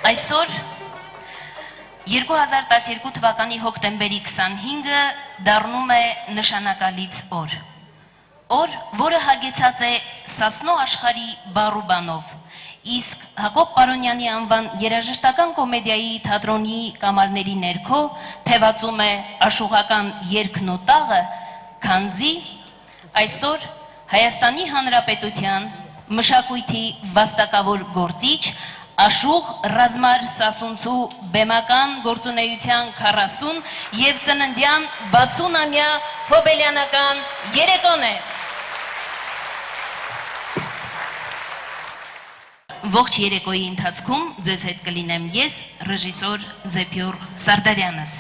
Այսօր 2012 թվականի հոկտեմբերի 25-ը դառնում է նշանակալից օր, որը հագեցած է Սասնո աշխարհի բառուբանով, իսկ Հակոբ Պարոնյանի անվան երաժշտական կոմեդիայի թատրոնի կամարների ներքո թևածում է աշուղական երգն ու տաղը, քանզի այսօր Հայաստանի Հանրապետության մշակույթի վաստակավոր գործիչ Աշուղ Ռազմար Սասունցու բեմական գործունեության 40 և ծննդյան 60-ամյա հոբելյանական երեկոն է։ Ողջ երեկոյի ընթացքում ձեզ հետ կլինեմ ես, ռեժիսոր Զեփյուռ Սարդարյանս։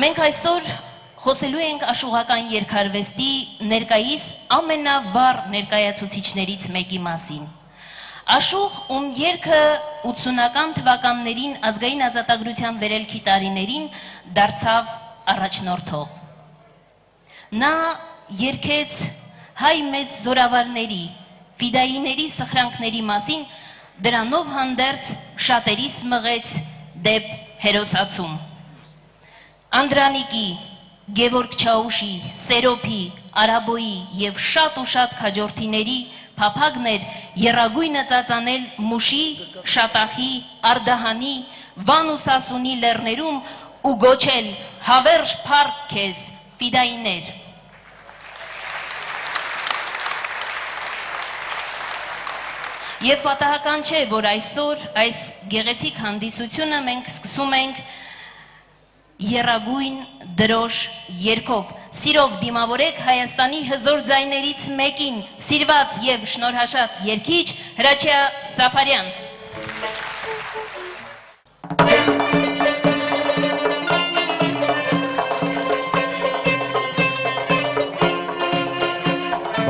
Մենք այսօր խոսելու ենք աշուղական երգարվեստի ներկայիս ամենավառ ներկայացուցիչներից մեկի մասին։ Աշուղ, ում երգը 80-ական թվականներին ազգային ազատագրության վերելքի տարիներին դարձավ առաջնորդող։ Նա երգեց հայ մեծ զորավարների, ֆիդայիների սխրանքների մասին, դրանով հանդերձ շատերիս մղեց դեպ հերոսացում։ Անդրանիկի, Գևորգ Չաուշի, Սերոփի, Արաբոյի և շատ ու շատ քաջորդիների փափագն էր եռագույնը ծածանել Մուշի, Շատախի, Արդահանի, Վան ու Սասունի լեռներում ու գոչել հավերժ փառք քեզ, ֆիդայիներ։ Եվ պատահական չէ, որ այսօր այս գեղեցիկ հանդիսությունը մենք սկսում ենք եռագույն դրոշ երգով։ Սիրով դիմավորեք Հայաստանի հզոր ձայներից մեկին, սիրված և շնորհաշատ երգիչ Հրաչյա Սաֆարյան։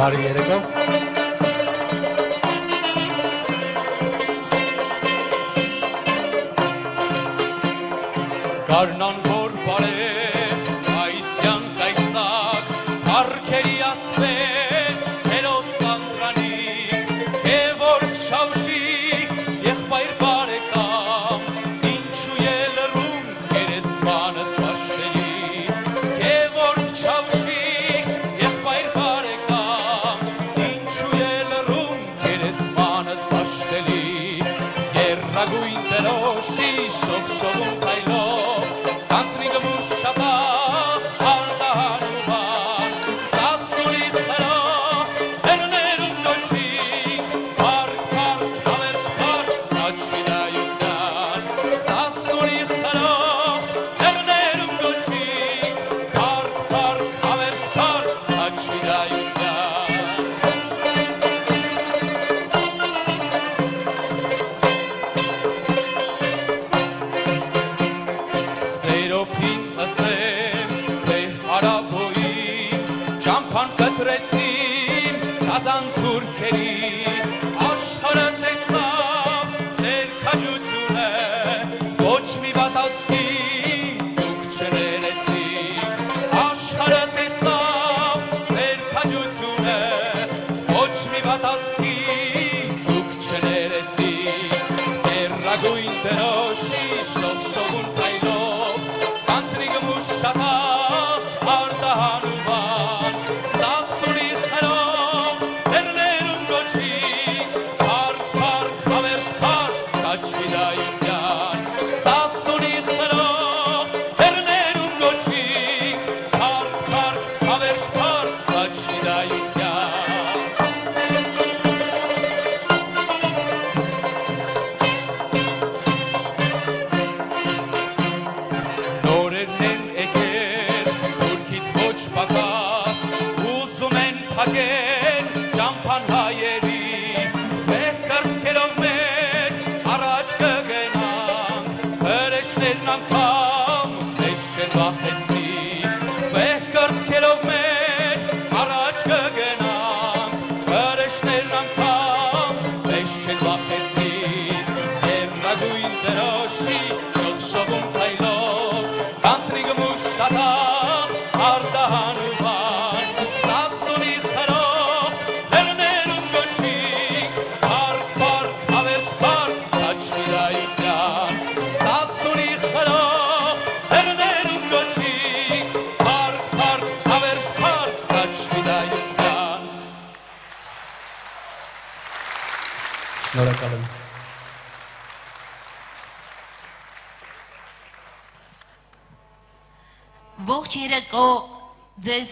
Բարի երեկո։ Գարնան որ բարև, այսյան կայցակ, պարքերի ասպեն, հերոս անդրանիկ, Գևորգ Չաուշի, եղբայր բարեկամ, ինչու ելրում գերեզմանդ պաշտելի, Գևորգ Չաուշի, եղբայր բարեկամ, ինչու ելրում գերեզմանդ պաշտելի, եռագույն դրոշի շողշողում քայլով Արդահանուվան, Սասունի խրող, լեռներում գոչի Շնորհակալ եմ։ Ողջ երեկո ձեզ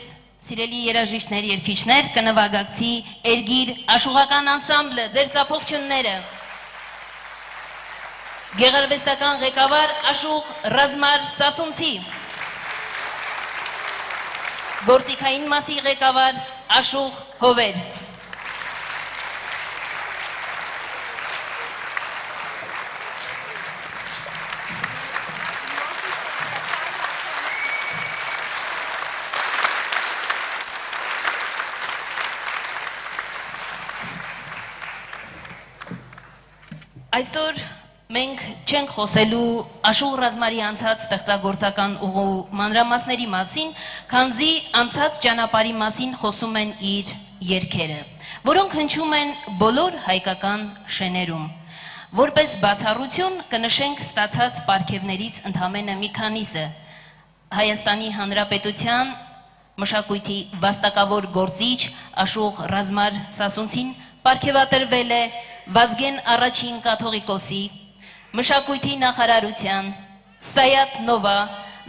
սիրելի երաժիշտներ, երգիչներ, կնվագակցի Էրգիր աշխուղական անսամբլը, ձեր ծափողջունները։ Գեղարվեստական ղեկավար Աշխուղ Ռազմար Սասունցի։ Գործիքային մասի ղեկավար Աշխուղ Հովեր։ Այսօր մենք չենք խոսելու Աշխուղ Ռազմարի անցած ստեղծագործական ուղու մանրամասների մասին, քանզի անցած ճանապարհի մասին խոսում են իր երգերը, որոնք հնչում են բոլոր հայկական շեներում։ Որպես բացառություն կնշենք ստացած պարգևներից ընդամենը մի քանիսը։ Հայաստանի Հանրապետության մշակույթի վաստակավոր գործիչ Աշխուղ Ռազմար Սասունցին պարգևատրվել է Վազգեն առաջին կաթողիկոսի, մշակույթի նախարարության, Սայաթ Նովա,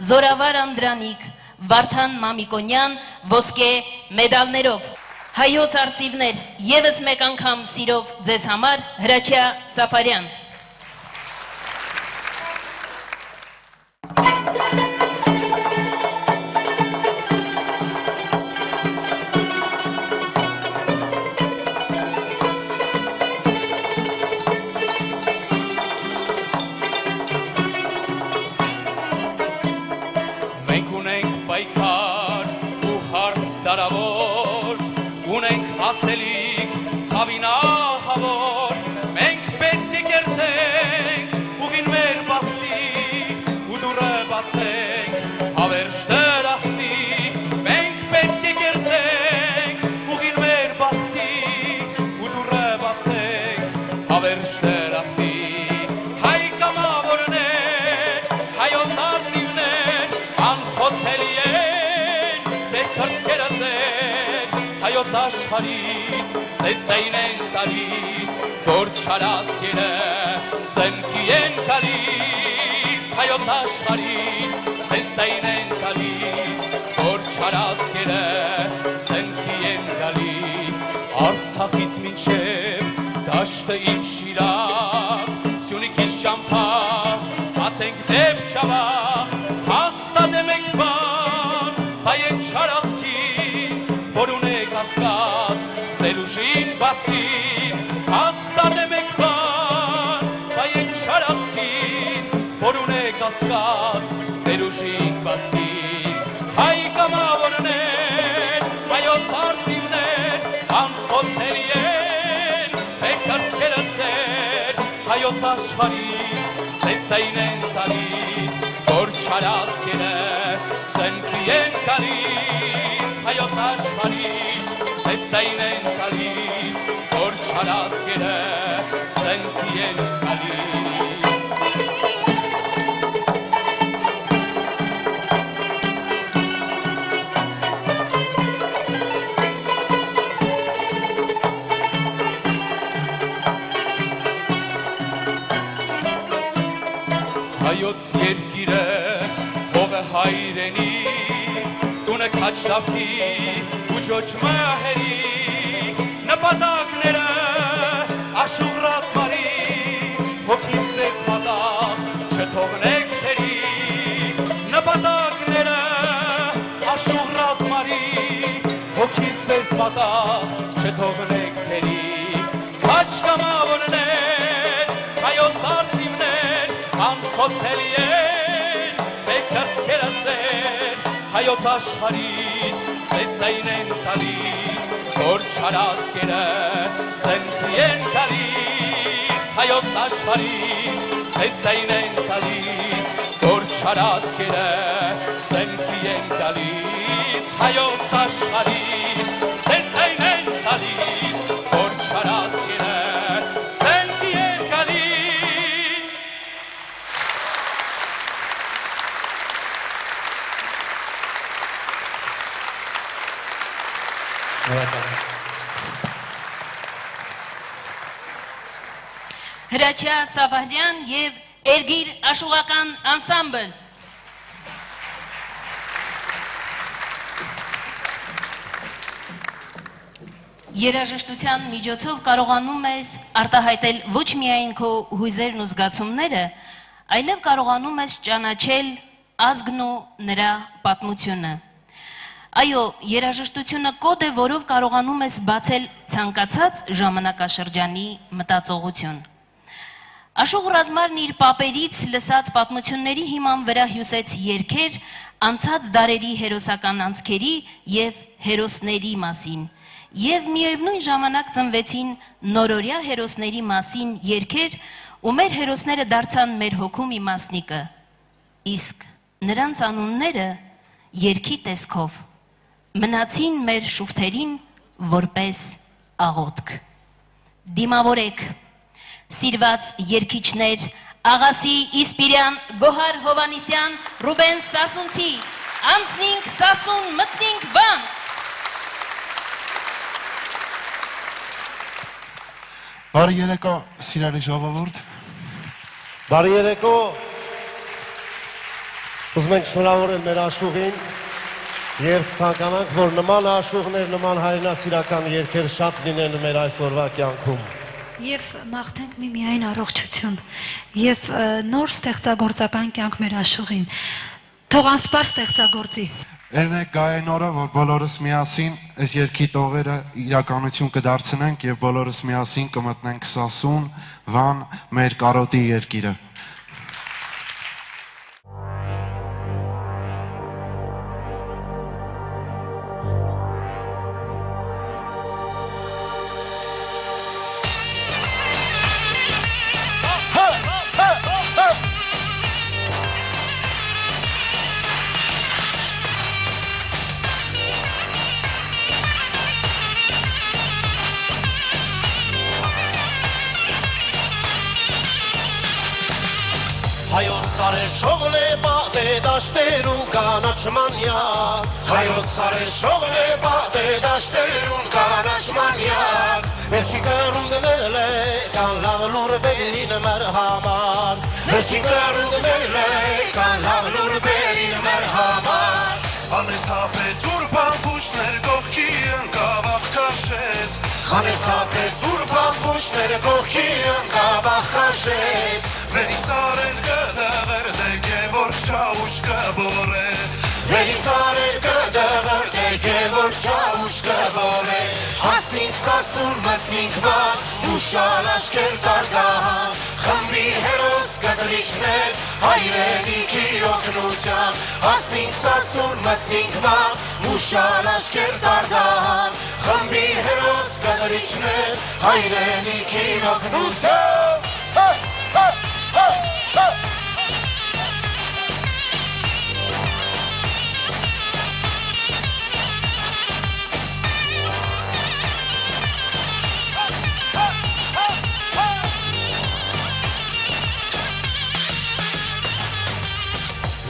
Զորավար Անդրանիկ, Վարդան Մամիկոնյան ոսկե մեդալներով։ Հայոց արծիվներ, ևս մեկ անգամ սիրով ձեզ համար Հրաչյա Սաֆարյան։ Մենք ունենք պայքար ու հարց դարավոր, ունենք ասելիք ցավին ահավոր, մենք պետք է կերտենք ուղին մեր բախտի ու դուրը բացենք հավերժ դրախտի, մենք պետք է կերտենք ուղին մեր բախտի ու դուրը բացենք հավերժ դրախտի, հայ կամավորներ, հայոց արծիվներ, անխոցելի են դեր կրծքերը ձեր, հայոց աշխարից ձեզ զայն են տալիս, որ չարասկերը ծնկի են գալիս, հայոց աշխարից ձեզ զայն են տալիս, որ չարասկերը ծնկի են գալիս, Արցախից մինչև դաշտը իմ Շիրակ, Սյունիքից ճամփակ, բացենք դեպ Շավախ, հաստատեմ եք բան, հայ չարասկին, որ ունեք հասկաց, ձեր ուժին բասկին, հաստատեմ եք բան, հայ չարասկին, որ ունեք հասկաց, ձեր ուժին բասկին, հայ կամավորներ, հայոց արծիվներ, անխոցելի են, մեկ կրծքերը ձեր, հայոց աշխարից, ձեզ զայն են տալիս, որ չարասկերը ծնկի են գալիս, հայոց աշխարից ձեզ զայն են տալիս, որ չարասկերը ծնկի են գալիս։ Հայոց երկիրը հողը հայրենի, տունը քաչտավքի ու ջոջ մահերի, նպատակները Աշխուղ Ռազմարի, հոգիս ձեզ մատաղ չթողնեք թերի, նպատակները Աշխուղ Ռազմարի, հոգիս ձեզ մատաղ չթողնեք թերի, քաչ կամավորներ, հայոց արծիվներ, անխոցելի են, մեկ կրծքերը ձեր, հայոց աշխարից ձեզ զայն են տալիս, որ չարասկերը ծնկի են գալիս, հայոց աշխարից ձեզ զայն են տալիս, որ չարասկերը ծնկի են գալիս, հայոց աշխարից ձեզ զայն են տալիս, որ չարասկերը ծնկի են գալիս։ Հրաչյա Սավահլյան եւ Էրգիր Աշուղական անսամբլ։ Երաժշտության միջոցով կարողանում ես արտահայտել ոչ միայն քո հույզերն ու զգացումները, այլև կարողանում ես ճանաչել ազգն ու նրա պատմությունը։ Այո, երաժշտությունը կոդ է, որով կարողանում ես բացել ցանկացած ժամանակաշրջանի մտածողություն։ Աշուղ Ռազմարն իր պապերից լսած պատմությունների հիման վրա հյուսեց երգեր անցած դարերի հերոսական անցքերի եւ հերոսների մասին, եւ միևնույն ժամանակ ծնվեցին նորորյա հերոսների մասին երգեր, ու մեր հերոսները դարձան մեր հոգու մի մասնիկը, իսկ նրանց անունները երգի տեսքով մնացին մեր շուրթերին որպես աղոթք։ Դիմավորեք, սիրված երգիչներ, Աղասի Իսպիրյան, Գոհար Հովանիսյան, Ռուբեն Սասունցի, անցնինք Սասուն, մտնինք բան։ Բարի երեկո, սիրելի ժողովուրդ։ Բարի երեկո, ուզում ենք շնորհավորել մեր աշուղին եւ ցանկանանք, որ նման աշուղներ, նման հայրենասիրական երգեր շատ լինեն մեր այսօրվա կյանքում։ Եվ մաղթենք միայն առողջություն եւ նոր ստեղծագործական կյանք մեր աշուղին։ Թող անսպար ստեղծագործի։ Երնեք գայեն օրը, որ բոլորս միասին այս երգի տողերը իրականություն կդարձնենք եւ բոլորս միասին կմտնենք Սասուն, Վան, մեր կարոտի երկիրը։ Հայոց սարեշողն է բատե դաշտերուն կանաչմանյակ, Հայոց սարեշողն է բատե դաշտերուն կանաչմանյակ, Վերջին կրուն գնել է կան լավ լուր բերին մեր համար, Վերջին կրուն գնել է կան լավ լուր բերին մեր համար, Անեստապետ ուրբան փուշներ կողքի ընկավ աղքաշեց, Անեստապետ ուրբան փուշներ կողքի ընկավ աղքաշեց, Վերի սարեր կդղր դե գևոր չաուշ կբոր է, Վերի սարեր կդղր դե գևոր չաուշ կբոր է, Հասնին Սասուն մտնինք վան, ուշալ աշկեր տարգահան, Խմբի հերոս կտրիչներ, հայրենիքի օգնության, Հասնին Սասուն մտնինք վան, ուշալ աշկեր տարգահան, Խմբի հերոս կտրիչներ, հայրենիքի օգնության,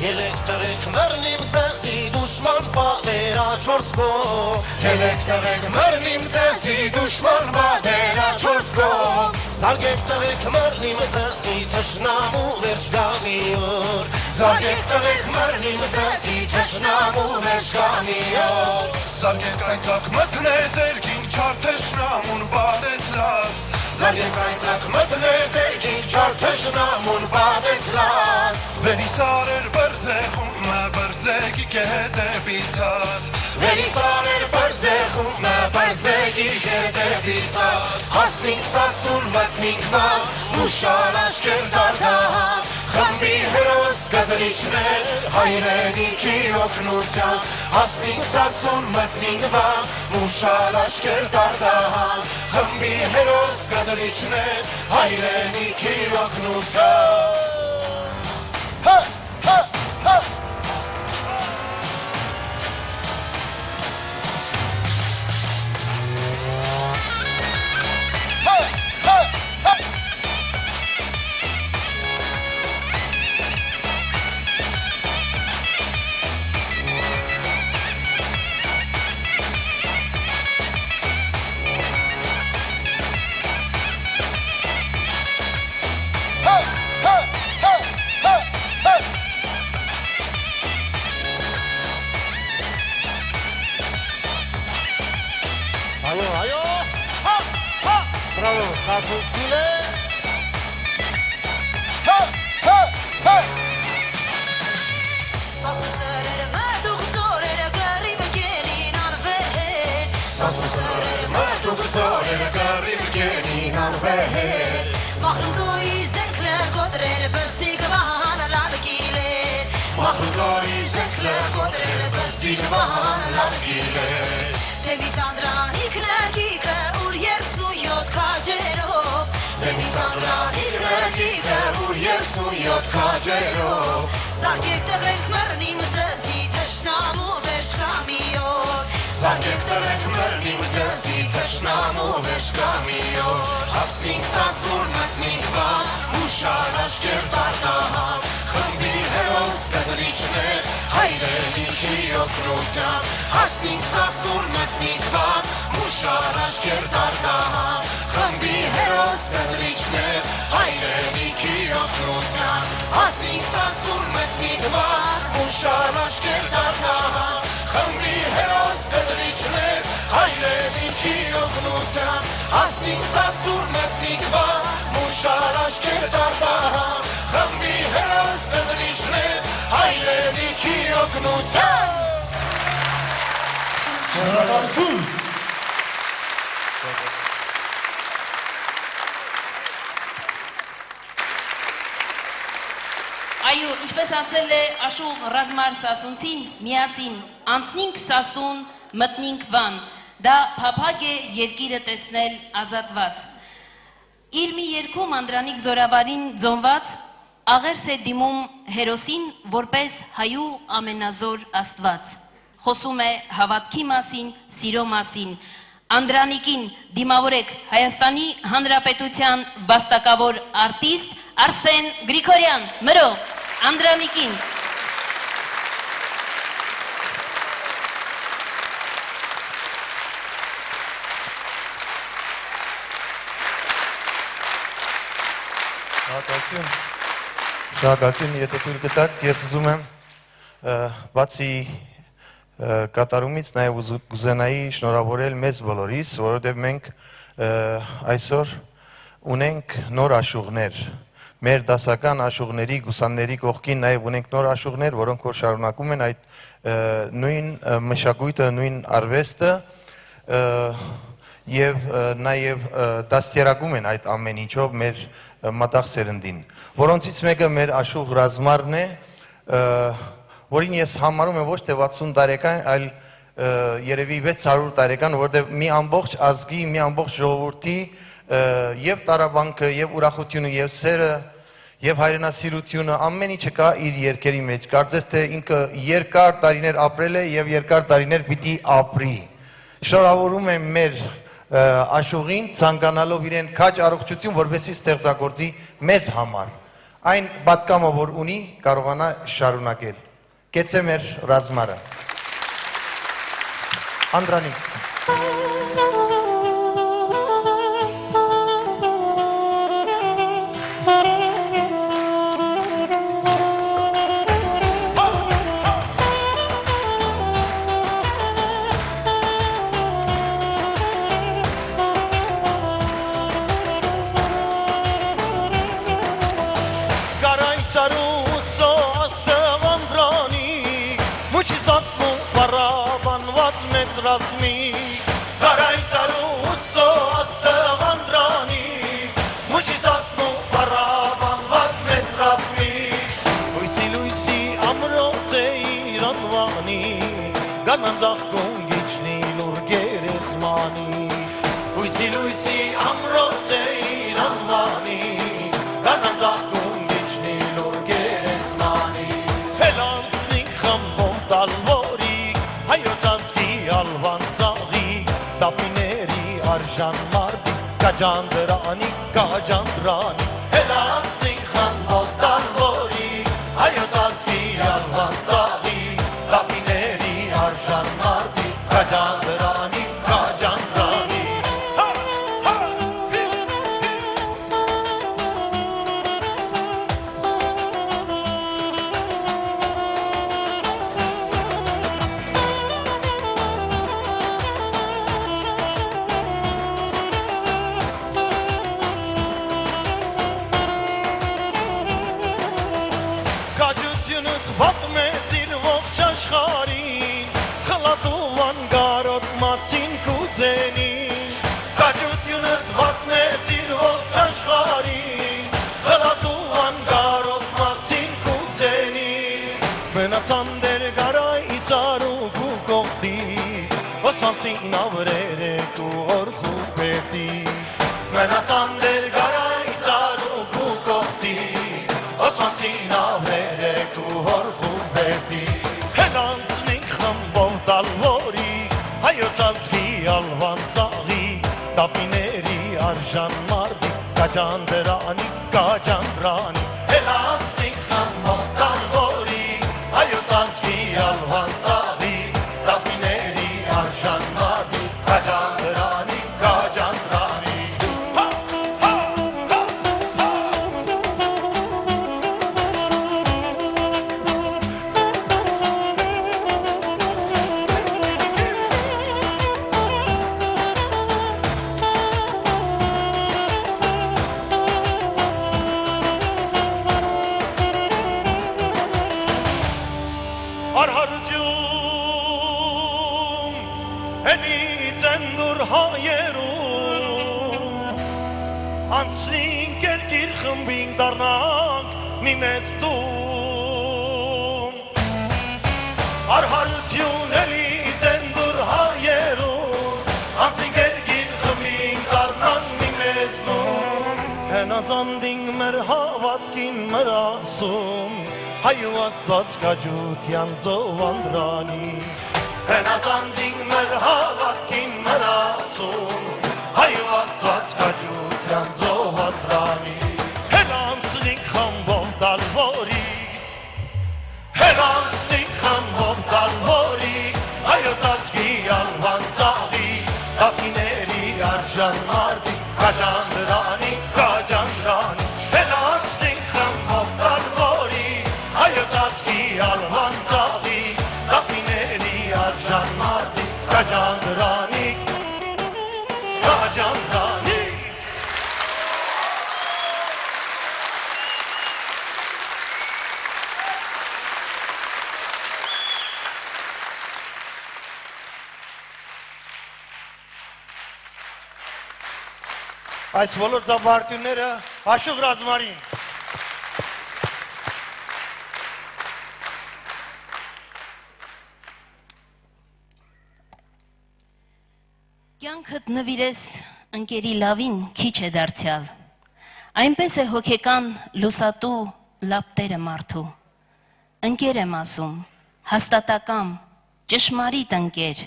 Ելեք տղեք մրնիմ ձեղսի դուշման բաղդերա չորս կողմ, Ելեք տղեք մրնիմ ձեղսի դուշման բաղդերա չորս կողմ, Զարգեք տղեք մրնիմ ձեղսի թշնամու վերջ գանի օր, Զարգեք տղեք մրնիմ ձեղսի թշնամու վերջ գանի օր, Զարգեք այցակ մտնեց երկինք չար թշնամուն բադեցլած, Զարգեք այցակ մտնեց երկինք չար թշնամուն բադեցլած, Վերի սարեր բրձեխում մը բրձեգի կետեպիցած, Վերի սարեր բրձեխում մը բրձեգի կետեպիցած, Հասնին Սասուն մտնինք վան, ուշալ աշկեր տարգահան, Խմբի հերոս կտրիչներ, հայրենիքի օգնության, Հասնին Սասուն մտնինք վան, ուշալ աշկեր տարգահան, Խմբի հերոս կտրիչներ, հայրենիքի օգնության, դիրման լարգիրեր Դեմից անդրանիքն է գիքը, ուր երսու յոթ քաջերով Դեմից անդրանիքն է գիքը, ուր երսու յոթ քաջերով Զարգեք տղենք մեռնիմ ձեզի թշնամու վեշկամիոր Զարգեք տղենք մեռնիմ ձեզի թշնամու վեշկամիոր Հասնինք սասուր մտնինք վան, ուշար աշկեր տարտահան Խմբի հերոս կդրիչներ, հայրենիքի օգնության Հասնինք սասուր մտնինք վան, ուշար աշկեր տարտահան Խմբի հերոս կդրիչներ, հայրենիքի օգնության Հասնինք սասուր մտնինք վան, ուշար աշկեր տարտահան Խմբի հերոս կդրիչներ, հայրենիքի օգնության Հասնինք սասուր մտնինք վան, ուշար աշկեր տարտահան Խմբի հերոս կդրիչներ, հայրենիքի օգնության Շնորհակալություն Այո, ինչպես ասել է Աշուղ Ռազմար Սասունցին, միասին անցնինք Սասուն, մտնինք Վան, դա փափագ է երկիրը տեսնել ազատված։ Իր մի երգում Անդրանիկ Զորավարին ձոնված աղերս է դիմում հերոսին որպես հայու ամենազոր Աստված։ Խոսում է հավատքի մասին, սիրո մասին։ Անդրանիկին դիմավորեք Հայաստանի Հանրապետության վաստակավոր արտիստ Արսեն Գրիգորյան, մրո, Անդրանիկին։ Շնորհակալություն, եթե թույլ կտաք, ես ուզում եմ բացի կատարումից նաև կուզենայի շնորհավորել մեզ բոլորիս, որովհետև մենք այսօր ունենք նոր աշուղներ, մեր դասական աշուղների, գուսանների կողքին նաև ունենք նոր աշուղներ, որոնք որ շարունակում են այդ նույն մշակույթը, նույն արվեստը և նաև դաստիարակում են այդ ամեն ինչով մեր մատաղ սերնդին, որոնցից մեկը մեր Աշուղ Ռազմարն է, որին ես համարում եմ ոչ թե 60 տարեկան, այլ երևի 600 տարեկան, որտեղ մի ամբողջ ազգի, մի ամբողջ ժողովրդի եւ տարաբանքը, եւ ուրախությունը, եւ սերը, եւ հայրենասիրությունը ամեն ինչը կա իր երկերի մեջ։ Կարծես թե ինքը երկար տարիներ ապրել է եւ երկար տարիներ պիտի ապրի։ Շնորհավորում եմ մեր Աշուղին, ցանկանալով իրեն քաջ առողջություն, որովհետեւ ստեղծագործի մեզ համար։ Այն պատկամը, որ ունի, կարողանա շարունակել։ Կեցե մեր ռազմարը։ Անդրանիկ։ Ռազմի Կարայցարուսո աստղ անդրանի Մուշիս ասնու բարաբանված մեծ ռազմի Լույսի ամրոց է իր անվանի Գանանձախկում գիչնի լուր գերեզմանի Լույսի ամրոց է իր անվանի Գանանձախկում գիչնի լուր գերեզմանի Հելանցնիկ խմբում տալվորի Հայոց Դապիների արժան մարդի կաջանդրանի Հելանցնիկ խանդով տալվորի Հայոց ազգի ալվան ծաղի Դապիների արժան մարդի կաջանդրանի Մենացան դեր գարայ իսարու Osmansin avrerek orxu berdi Menatan der garay saru kukofti Osmansin avrerek orxu berdi Helansnin xambov dalvori Hayot azgi alvan zagi Dapineri arjan mardi Kajandrani kajandrani Helansnin xambov dalvori Hayot azgi alvan zagi Dapineri arjan mardi Kajandrani kajandrani Arharcum Eni cendur hayerum Ansin gergir khambing darnak mimestum Arharcum eni cendur hayerum Ansin gergir khambing darnak mimestum Henazanding merhavat kin merasum Hayu assac kajutyan zovandrani Henazanding merhavat kin merasum Hayu assac kajutyan zovandrani Helanslik khambov dalvori Helanslik khambov dalvori Hayu tazgi alvan zagi Afineri arjan mardi Kajandrani kajandrani Helanslik khambov dalvori Hayotazki alman zagi Dapineri arjan mardi Kajandrani Kajandrani Այս բոլոր ծափարտյունները Աշուղ Ռազմարին Կյանքդ նվիրես ընկերի լավին քիչ է դարձյալ, այնպես է հոգեկան լուսատու լապտերը մարդու, ընկեր եմ ասում, հաստատակամ, ճշմարիտ ընկեր,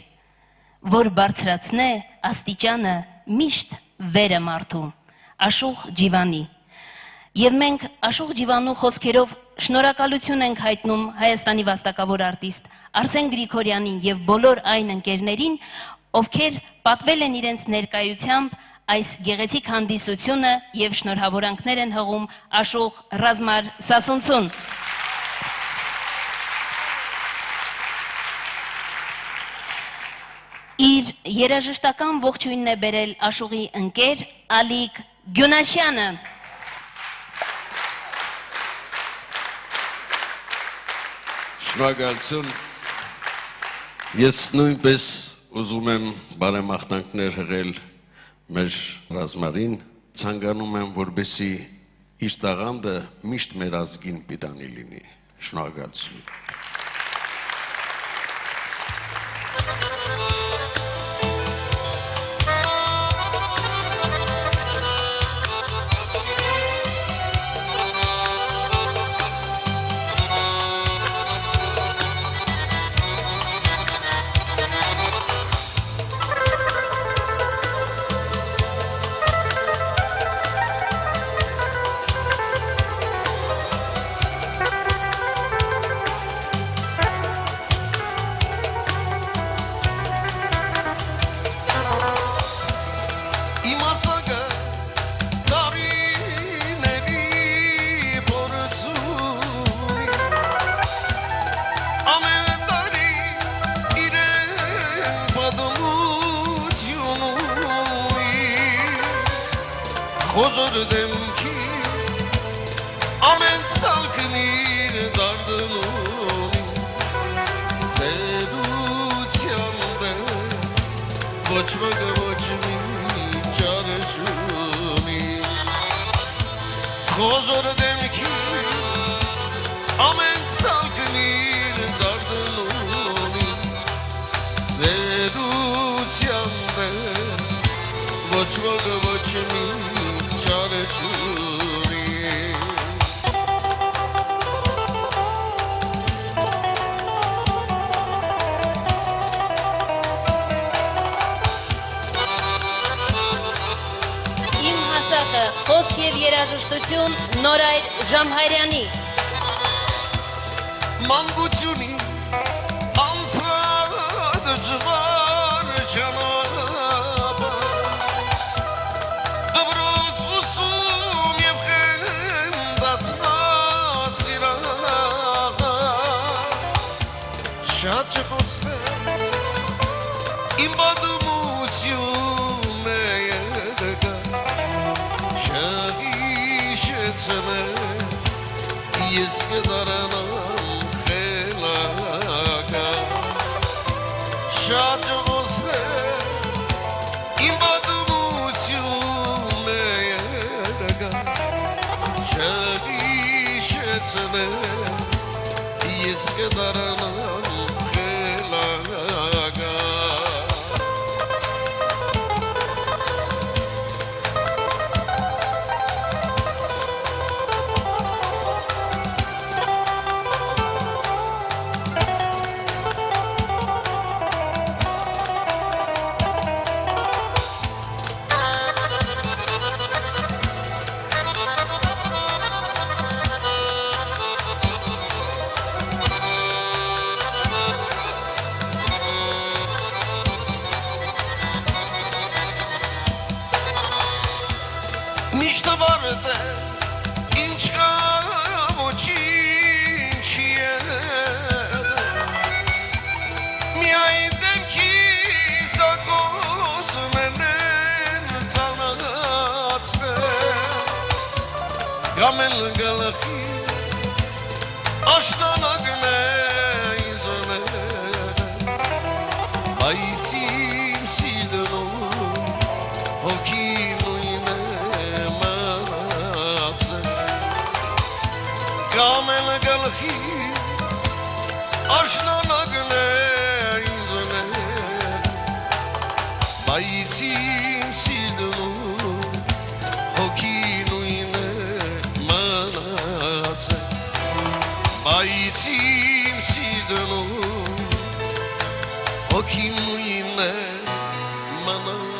որ բարձրացնե աստիճանը միշտ վերը մարդու, Աշուղ Ջիվանի, և մենք Աշուղ Ջիվանու խոսքերով շնորհակալություն ենք հայտնում Հայաստանի վաստակավոր արտիստ Արսեն Գրիգորյանին և բոլոր այն ընկերներին, ովքեր պատվել են իրենց ներկայությամբ այս գեղեցիկ հանդիսությունը և շնորհավորանքներ են հղում Աշուղ Ռազմար Սասունցուն։ Իր երաժշտական ողջույնն է բերել Աշուղի ընկեր Ալիկ Գյունաշյանը։ Շնորհակալություն։ Ես նույնպես ուզում եմ բարեմաղթանքներ հղել մեր ռազմարին, ցանկանում եմ, որպեսզի իր տաղանդը միշտ մեր ազգին պիտանի լինի։ Շնորհակալություն։ Խոզորդեմ ki ամեն ցալքնիր դարդնունի Ձերությամբ է ոչ մգը ոչ մի ճարշունի Խոզորդեմ ki ամեն ցալքնիր դարդնունի Ձերությամբ խոսք եւ երաժշտություն Նորայր Ժամհայրյանի Մանկությունի անցած դժվար ճանապարհ Դպրոց ուսում եւ խնդացած սիրահար Շատ չխոսել իմ պատմություն է եկա Շագիշեցել է ես կդարանամ Շատ ոսել իմ պատմություն է եկա Չհիշեցել է ես կդարանամ խելագա Միշտ վարդ է, ինչ կա ոչինչ Միայն դեմքիս ակոսում են ծանացնել Կամ են գալախի աշտանագն է ինձոնել Բայց իմ սիդնում հոգին Կամել գլխի աշնանագն է ինձնել Բայց իմ սիդնում հոգի նույն է մնացել Բայց իմ սիդնում հոգի նույն է մնացել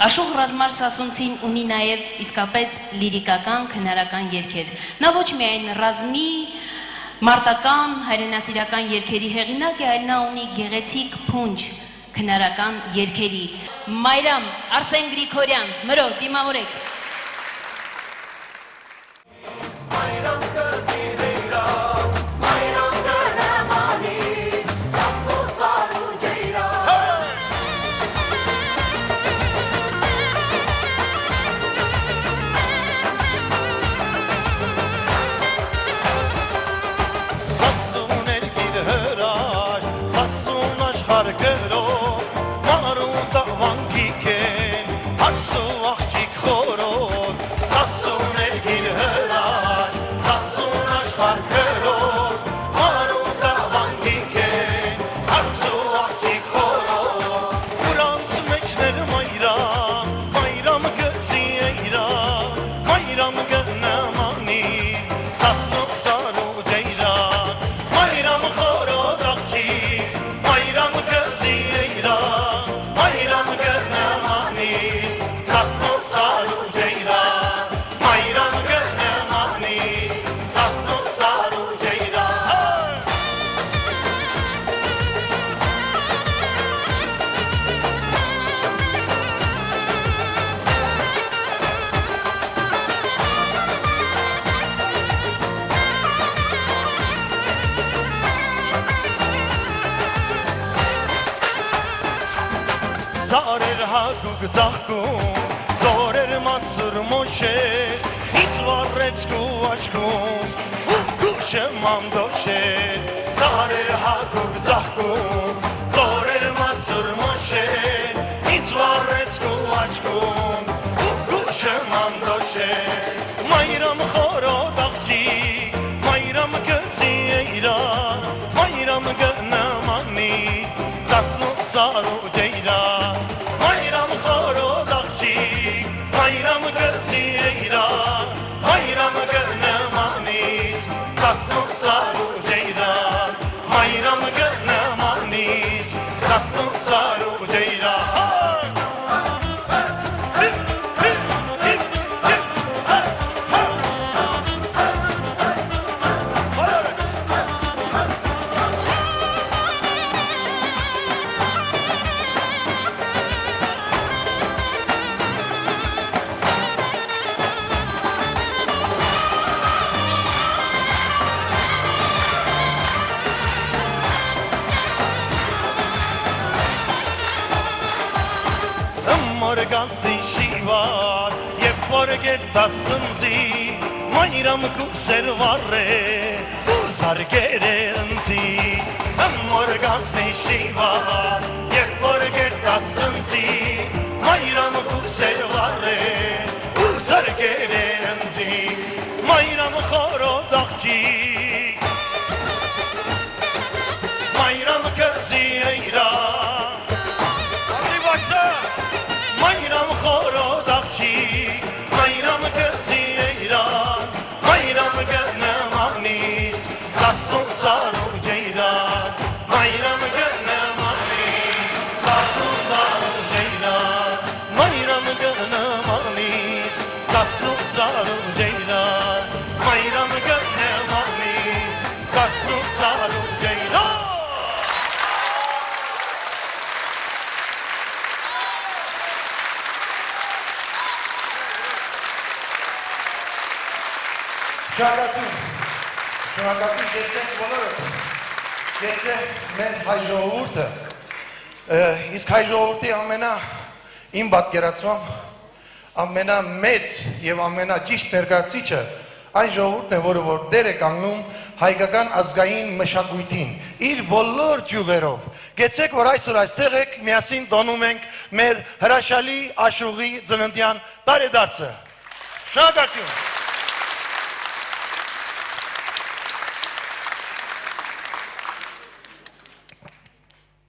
Աշող Ռազմար Սասունցին ունի նաև իսկապես լիրիկական, քնարական երգեր։ Նա ոչ միայն ռազմի, մարտական, հայրենասիրական երգերի հեղինակ է, այլ նա ունի գեղեցիկ փունջ քնարական երգերի։ Մայրամ, Արսեն Գրիգորյան, մրո, դիմավորեք։ Զարեր հագուկ ծաղկում, զորեր մասուր մոշեր, Իծ վարեցկու աչքում, ու գուշեմ ամդոշեր Զարեր հագուկ ծաղկում, զորեր մասուր մոշեր, Իծ վարեցկու աչքում, ու գուշեմ ամդոշեր Մայրամ խորոտ աղջիկ, մայրամ գզի էյրան, Մայրամ գնամանի, ծասնու սարու ջեյրան Մայրամ խորոտ աղջիկ, մայրամ գզի էյրան, Մայրամ գետասնձի մայրամ կուսեր վառե զարգեր է ընտի մորգանցնի շիվա երբ որ գետասնձի մայրամ կուսեր վառե զարգեր է ընտի մայրամ խորոդ աղջի մայրամ կզի էիրա Mayram xorod aqçik Mayram kızı eyran Mayram gönlüm ağnis Sastun sarı ceyran Mayram gönlüm ağnis Sastun sarı ceyran Mayram gönlüm ağnis Sastun sarı ceyran Mayram gönlüm ağnis Sastun sarı ceyran Շնորհակալություն գեցենք բոլորը, գեցենք մեր հայ ժողովուրդը, իսկ հայ ժողովուրդի իմ պատկերացմամբ ամենամեծ և ամենաճիշտ ներկայացուցիչը այն ժողովուրդն է, որը դեր է կանգնում հայկական ազգային մշակույթին, իր բոլոր ճյուղերով։ Գեցեք, որ այսօր այստեղ եք, միասին տոնում ենք մեր հրաշալի Աշուղի ծննդյան տարեդարձը։ Շնորհակալություն։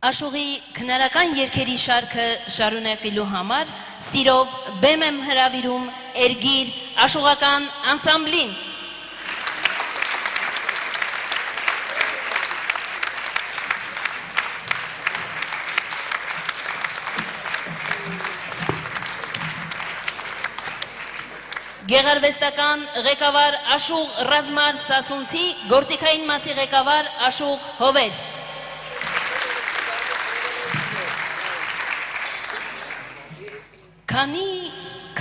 Աշուղի քնարական երգերի շարքը շարունակելու համար սիրով բեմ եմ հրավիրում Էրգիր աշուղական անսամբլին։ Գեղարվեստական ղեկավար Աշուղ Ռազմար Սասունցի, գործիքային մասի ղեկավար Աշուղ Հովեր։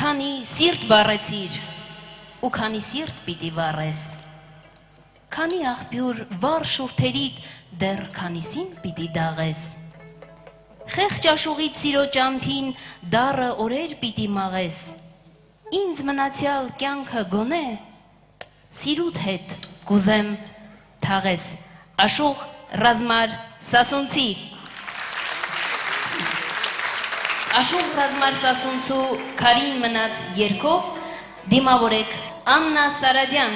Քանի սիրտ վառեցիր ու քանի սիրտ պիտի վառես, քանի աղբյուր վառ շուրթերիդ դեռ քանիսին պիտի դաղես, խեղճ աշուղիդ սիրո ճամփին դառը օրեր պիտի մաղես, ինձ մնացյալ կյանքը գոնե, սիրուդ հետ կուզեմ թաղես, Աշուղ Ռազմար Սասունցի։ Աշուղ Ռազմար Սասունցու քարին մնաց երգով դիմավորեք Աննա Սարադյան։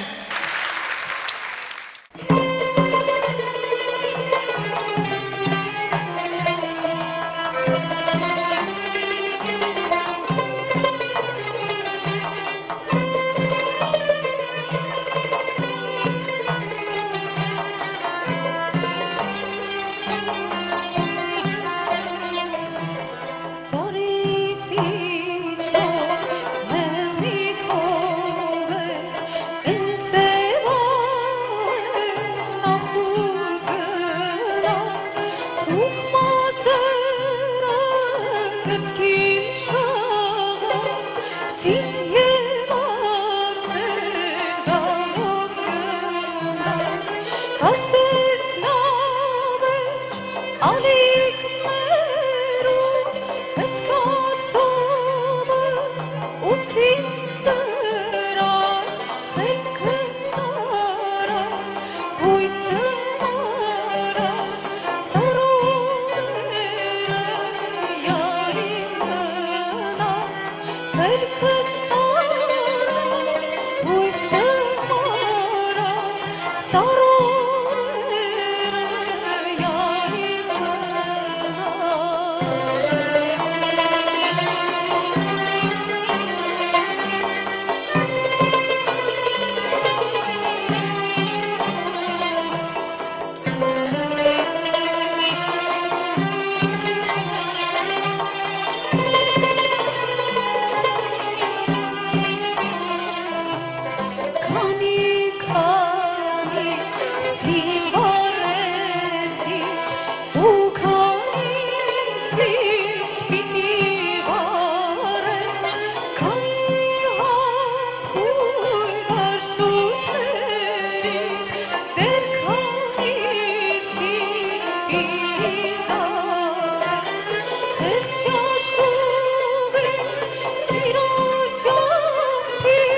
He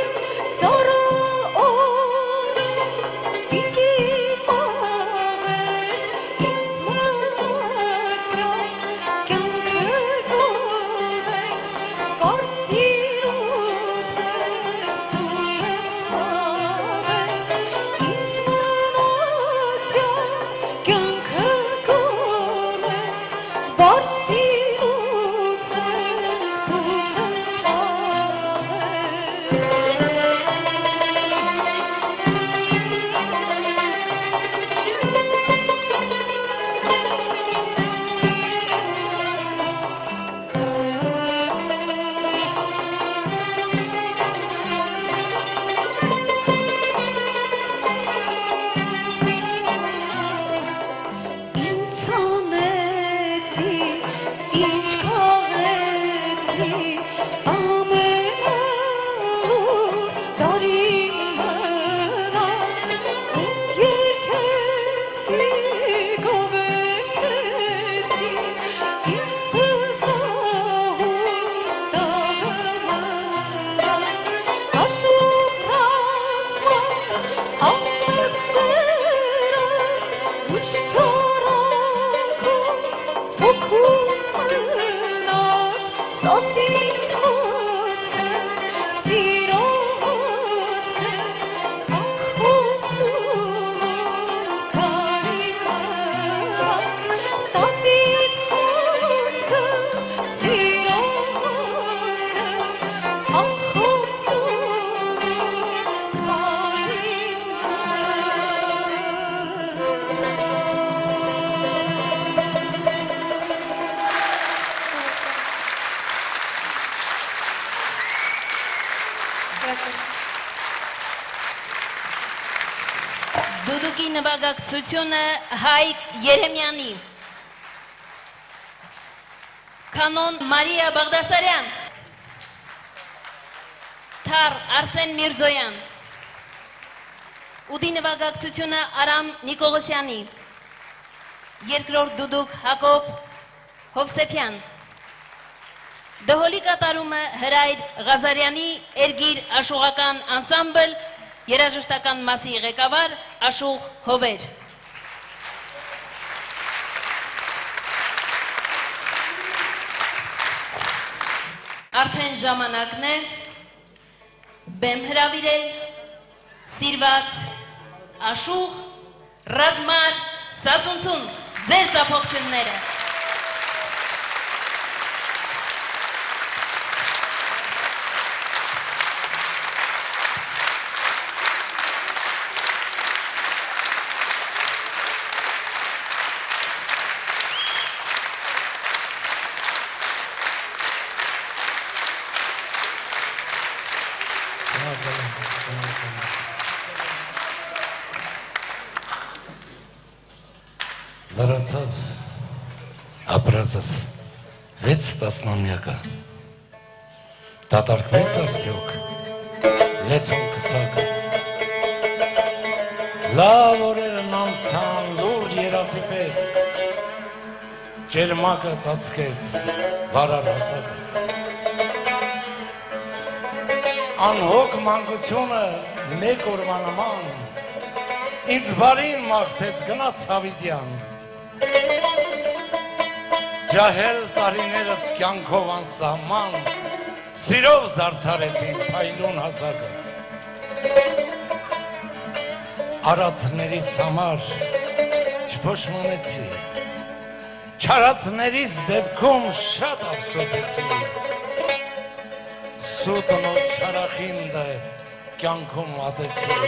Դուդուկի նվագակցությունը Հայկ Երեմյանի, կանոն Մարիա Բաղդասարյան, թար Արսեն Միրզոյան, ուդի նվագակցությունը Արամ Նիկողոսյանի, երկրորդ դուդուկ Հակոբ Հովսեփյան, դհոլի կատարումը Հրայր Ղազարյանի Էրգիր աշուղական անսամբլ, երաժշտական մասի ղեկավար Աշուղ Հովեր։ Արդեն ժամանակն է բեմ հրավիրել սիրված Աշուղ Ռազմար Սասունցուն, ձեր ծափողջունները։ Լրացավ ապրածս 6 տասնամյակը, դատարկվեց արդյոք լեցուն կսակս, լավ օրերն անցան լուրջ երազի պես, ջերմակը ծածկեց վարար հասակս, անհոգ մանկությունը մեկ օրվա նման, ինձ բարին մաղթեց գնաց Հավիդյան, ջահել տարիներս կյանքով անսահման, սիրով զարդարեցին փայլուն հասակս, արածներից համար չփոշմանեցի, չարածներից դեպքում շատ ափսոսեցի, սուտնոտ չարախինդը կյանքում ատեցի,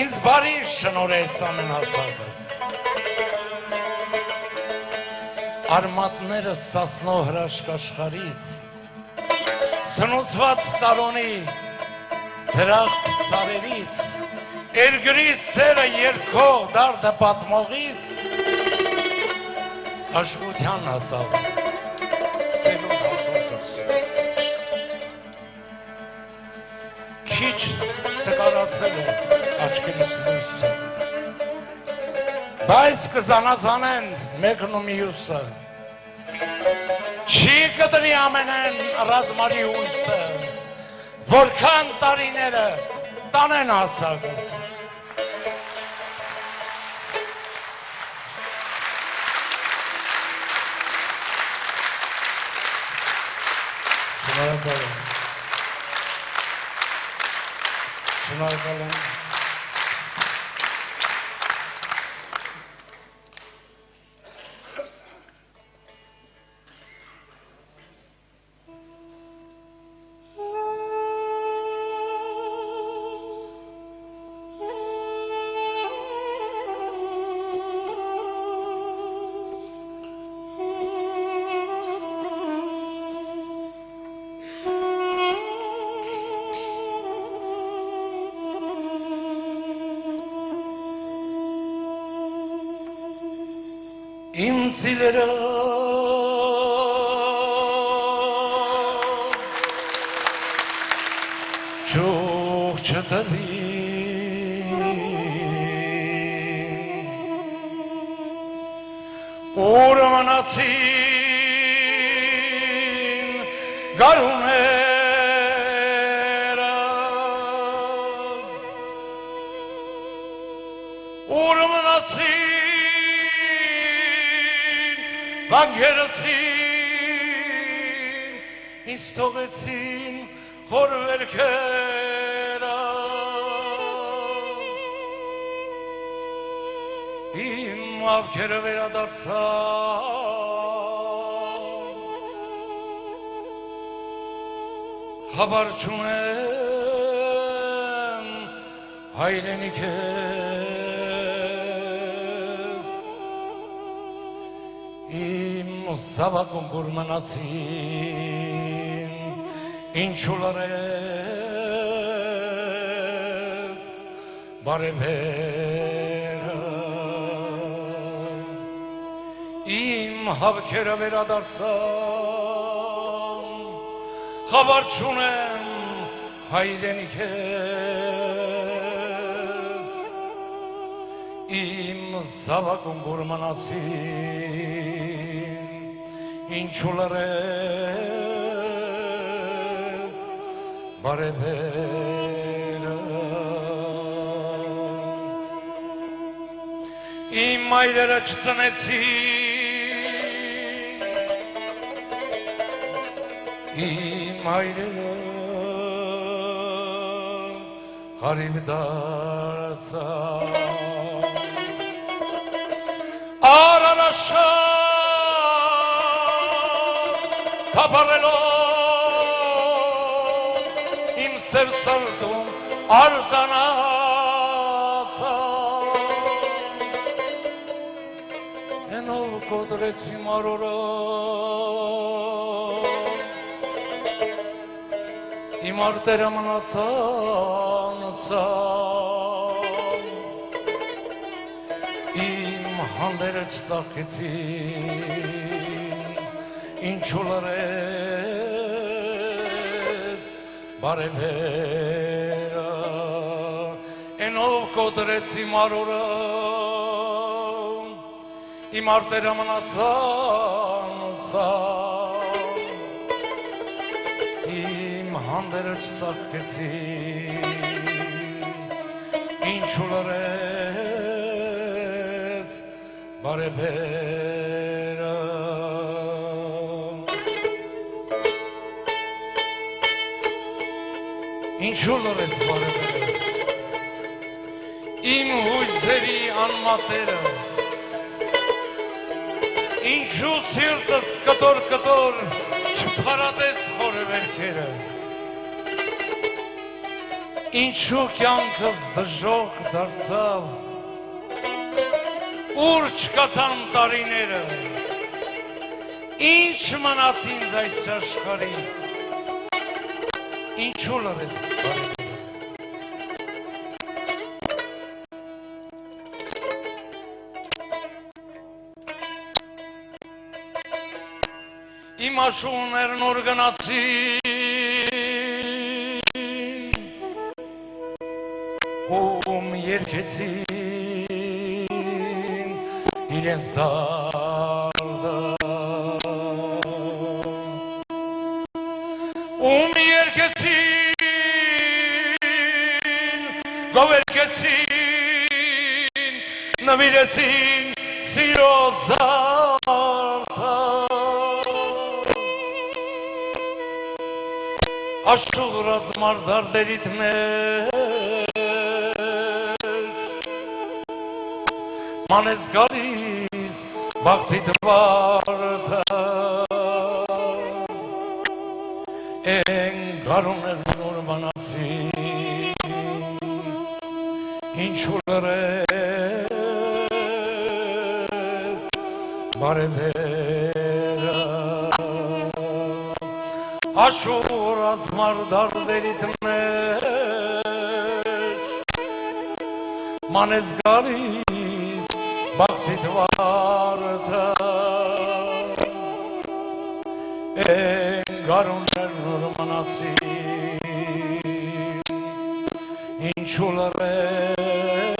ինձ բարի շնորհեց ամեն հասակս, արմատները սասնո հրաշք աշխարից, սնուցված տարոնի դրախտ սարերից, Էրգրի սերը երկող դարդը պատմողից, աշխության հասավ, ծելուն հասակս, քիչ տկարացել է աչքերիս լույսը, բայց կզանազանեն մեկն ու մյուսը, չի կտրի ամենեն ռազմարի հույսը, որքան տարիները տանեն հասակս, շնորհակալ եմ, իմ ծիլերը չուղ չտլի Ուր մնացին գարուները Ուր մնացին վանգերսին ինձ թողեցին խոր վերքերը Իմ ավքերը վերադարձան Խաբար չունեմ հայրենիքես Իմ զավակում որ մնացին ինչու լարես բարևերը Իմ հավքերը վերադարձան խաբար չունեմ հայրենիքես Իմ զավակում որ մնացին ինչու լարես բարևերը Իմ մայրերը չծնեցին Իմ մայրերը հարիվ դարձան Արարաշատ թափառելով իմ սև սրտում արձանացան Ենով կոտրեցի մարորը Իմ արտերը մնացան Իմ հանդերը չծաղկեցին Ինչու լրեց բարևերը Ենով կոտրեցի մարորը Իմ արտերը մնացան Իմ հանդերը չծաղկեցին Ինչու լրեց բարևերը Ինչու լրեց բարևերը Իմ հույզերի անմատերը Ինչու սիրտս կտոր չփարատեց խորը վերքերը Ինչու կյանքս դժոխք դարձավ Ուր չկացան տարիները Ինչ մնաց ինձ այս աշխարհից Ինչու լրեց բարևերը Իմ աշուններն որ գնացին Ում երկեցին իրենց դարդը Ում երկեցին գովերկեցին նվիրեցին սիրո զարդը Աշուղ ռազմար դարդերիդ մեջ մանես գալիս բաղթիդ վարդը Են գարուներ նոր բանացին ինչու լրեց բարևերը Աշուր ազմար դարդերիդ մեջ մանես գալիս բաղթիդ վարդը Են գարուներ նոր մնացին ինչու լրեց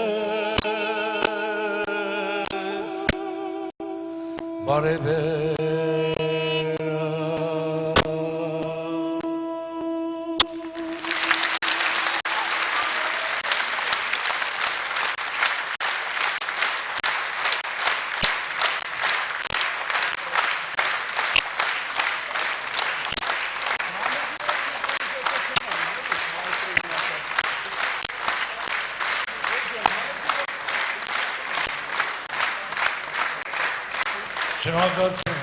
Շնորհակալություն։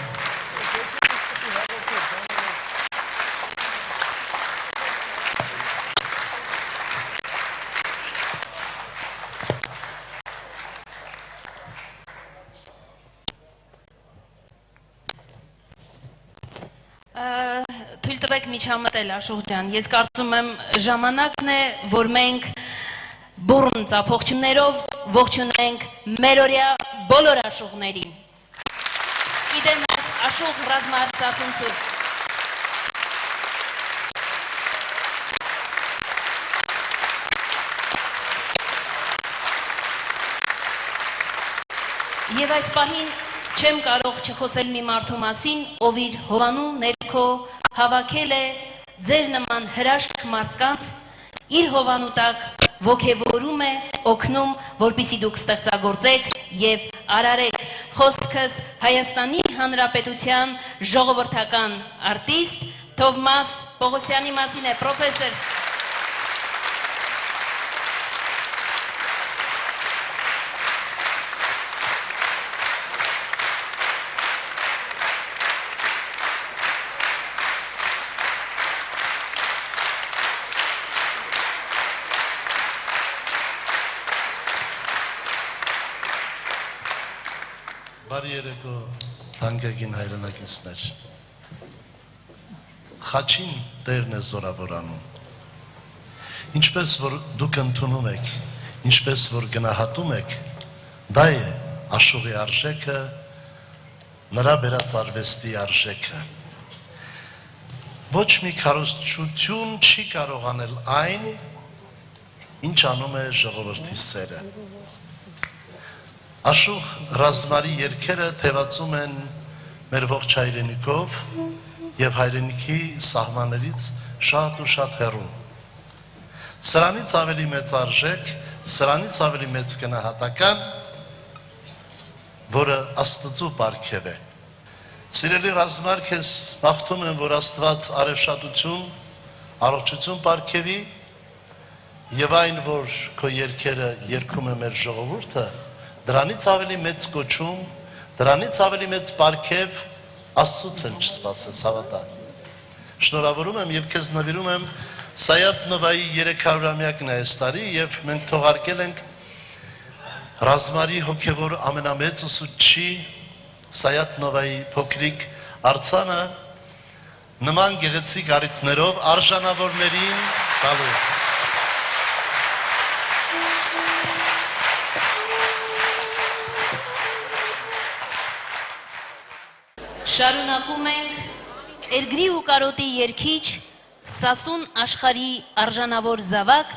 Թույլ տվեք միջամտել Աշոտ ջան, ես կարծում եմ ժամանակն է, որ մենք բուռն ծափողջուններով ողջունենք մերօրյա բոլոր աշուղներին։ Գիտեմ ես աշուղ ռազմար սասունցու։ Եվ այս պահին չեմ կարող չխոսել մի մարդու մասին, ով իր հովանու ներքո հավաքել է ձեր նման հրաշք մարդկանց, իր հովանու տակ ոգևորում է, օգնում, որպեսզի դուք ստեղծագործեք եւ արարեք։ Խոսքս Հայաստանի Հանրապետության ժողովրդական արտիստ Թովմաս Պողոսյանի մասին է, պրոֆեսոր։ Բարի երեկո, հանգագին հայրենակիցներ։ Խաչին Տերն է զորավորանում։ Ինչպես որ դուք ընդունում եք, ինչպես որ գնահատում եք, դա է աշուղի արժեքը, նրա բերած արվեստի արժեքը։ Ոչ մի քարոզչություն չի կարող անել այն, ինչ անում է ժողովրդի սերը։ Աշուղ ռազմարի երգերը թևածում են մեր ողջ հայրենիքով և հայրենիքի սահմաններից շատ ու շատ հեռու։ Սրանից ավելի մեծ արժեք, սրանից ավելի մեծ գնահատական, որը Աստծու պարգև է։ Սիրելի ռազմար, քեզ մաղթում եմ, որ Աստված արևշատություն, առողջություն պարգևի և այն, որ քո երգերը երգում է մեր ժողովուրդը, դրանից ավելի մեծ կոչում, դրանից ավելի մեծ պարգև Աստծուց էլ չսպասես, հավատա։ Շնորհավորում եմ և քեզ նվիրում եմ Սայաթ Նովայի 300-ամյակն է այս տարի և մենք թողարկել ենք ռազմարի հոգևոր ամենամեծ ուսուցչի Սայաթ Նովայի փոքրիկ արձանը նման գեղեցիկ առիթներով արժանավորներին տալու։ Շարունակում ենք Էրգրի ու կարոտի երգիչ Սասուն աշխարհի արժանավոր զավակ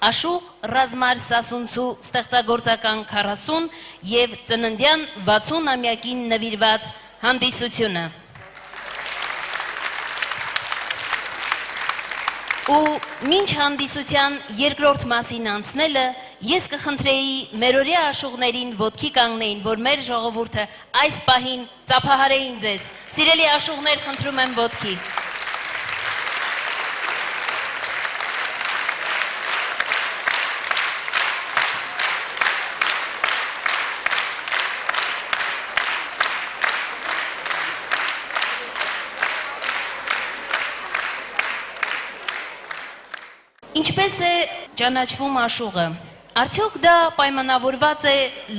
Աշուղ ռազմար Սասունցու ստեղծագործական 40 և ծննդյան 60-ամյակին նվիրված հանդիսությունը։ Ու մինչ հանդիսության երկրորդ մասին անցնելը ես կխնդրեի մերօրյա աշուղներին ոտքի կանգնեին, որ մեր ժողովուրդը այս պահին ծափահարեին ձեզ։ Սիրելի աշուղներ, խնդրում եմ ոտքի։ Ինչպես է ճանաչվում աշուղը։ Արդյոք դա պայմանավորված է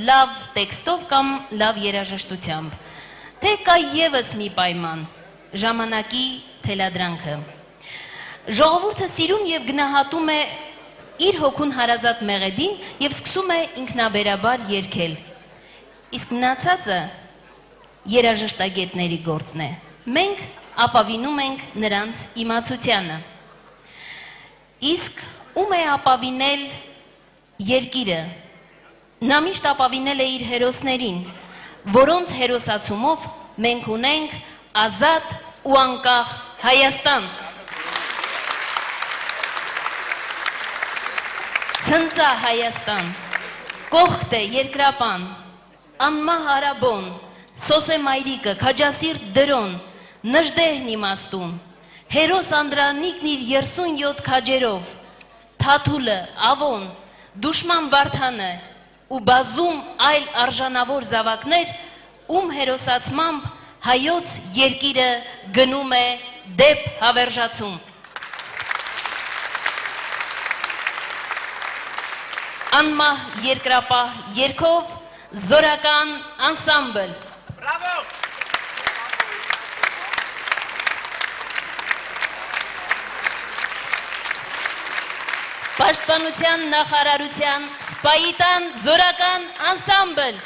լավ տեքստով կամ լավ երաժշտությամբ, թե կա ևս մի պայման՝ ժամանակի թելադրանքը։ Ժողովուրդը սիրում և գնահատում է իր հոգուն հարազատ մեղեդին և սկսում է ինքնաբերաբար երգել։ Իսկ մնացածը երաժշտագետների գործն է։ Մենք ապավինում ենք նրանց իմացությանը։ Իսկ ում է ապավինել երկիրը։ Նա միշտ ապավինել է իր հերոսներին, որոնց հերոսացումով մենք ունենք ազատ ու անկախ Հայաստան։ Ցնծա Հայաստան, կողքտ է երկրապան, անմահ արաբոն, սոսե մայրիկը, քաջասիրտ դրոն, նժդեհն իմաստուն, հերոս անդրանիկն իր 37 քաջերով, թաթուլը, ավոն, դուշման վարդանը ու բազում այլ արժանավոր զավակներ, ում հերոսացմամբ հայոց երկիրը գնում է դեպ հավերժացում։ Անմահ երկրապահ երգով զորական անսամբլ։ Բրավո։ Պաշտպանության նախարարության սպայիտան զորական անսամբլ,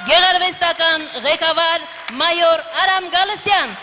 գեղարվեստական ղեկավար մայոր Արամ Գալստյան։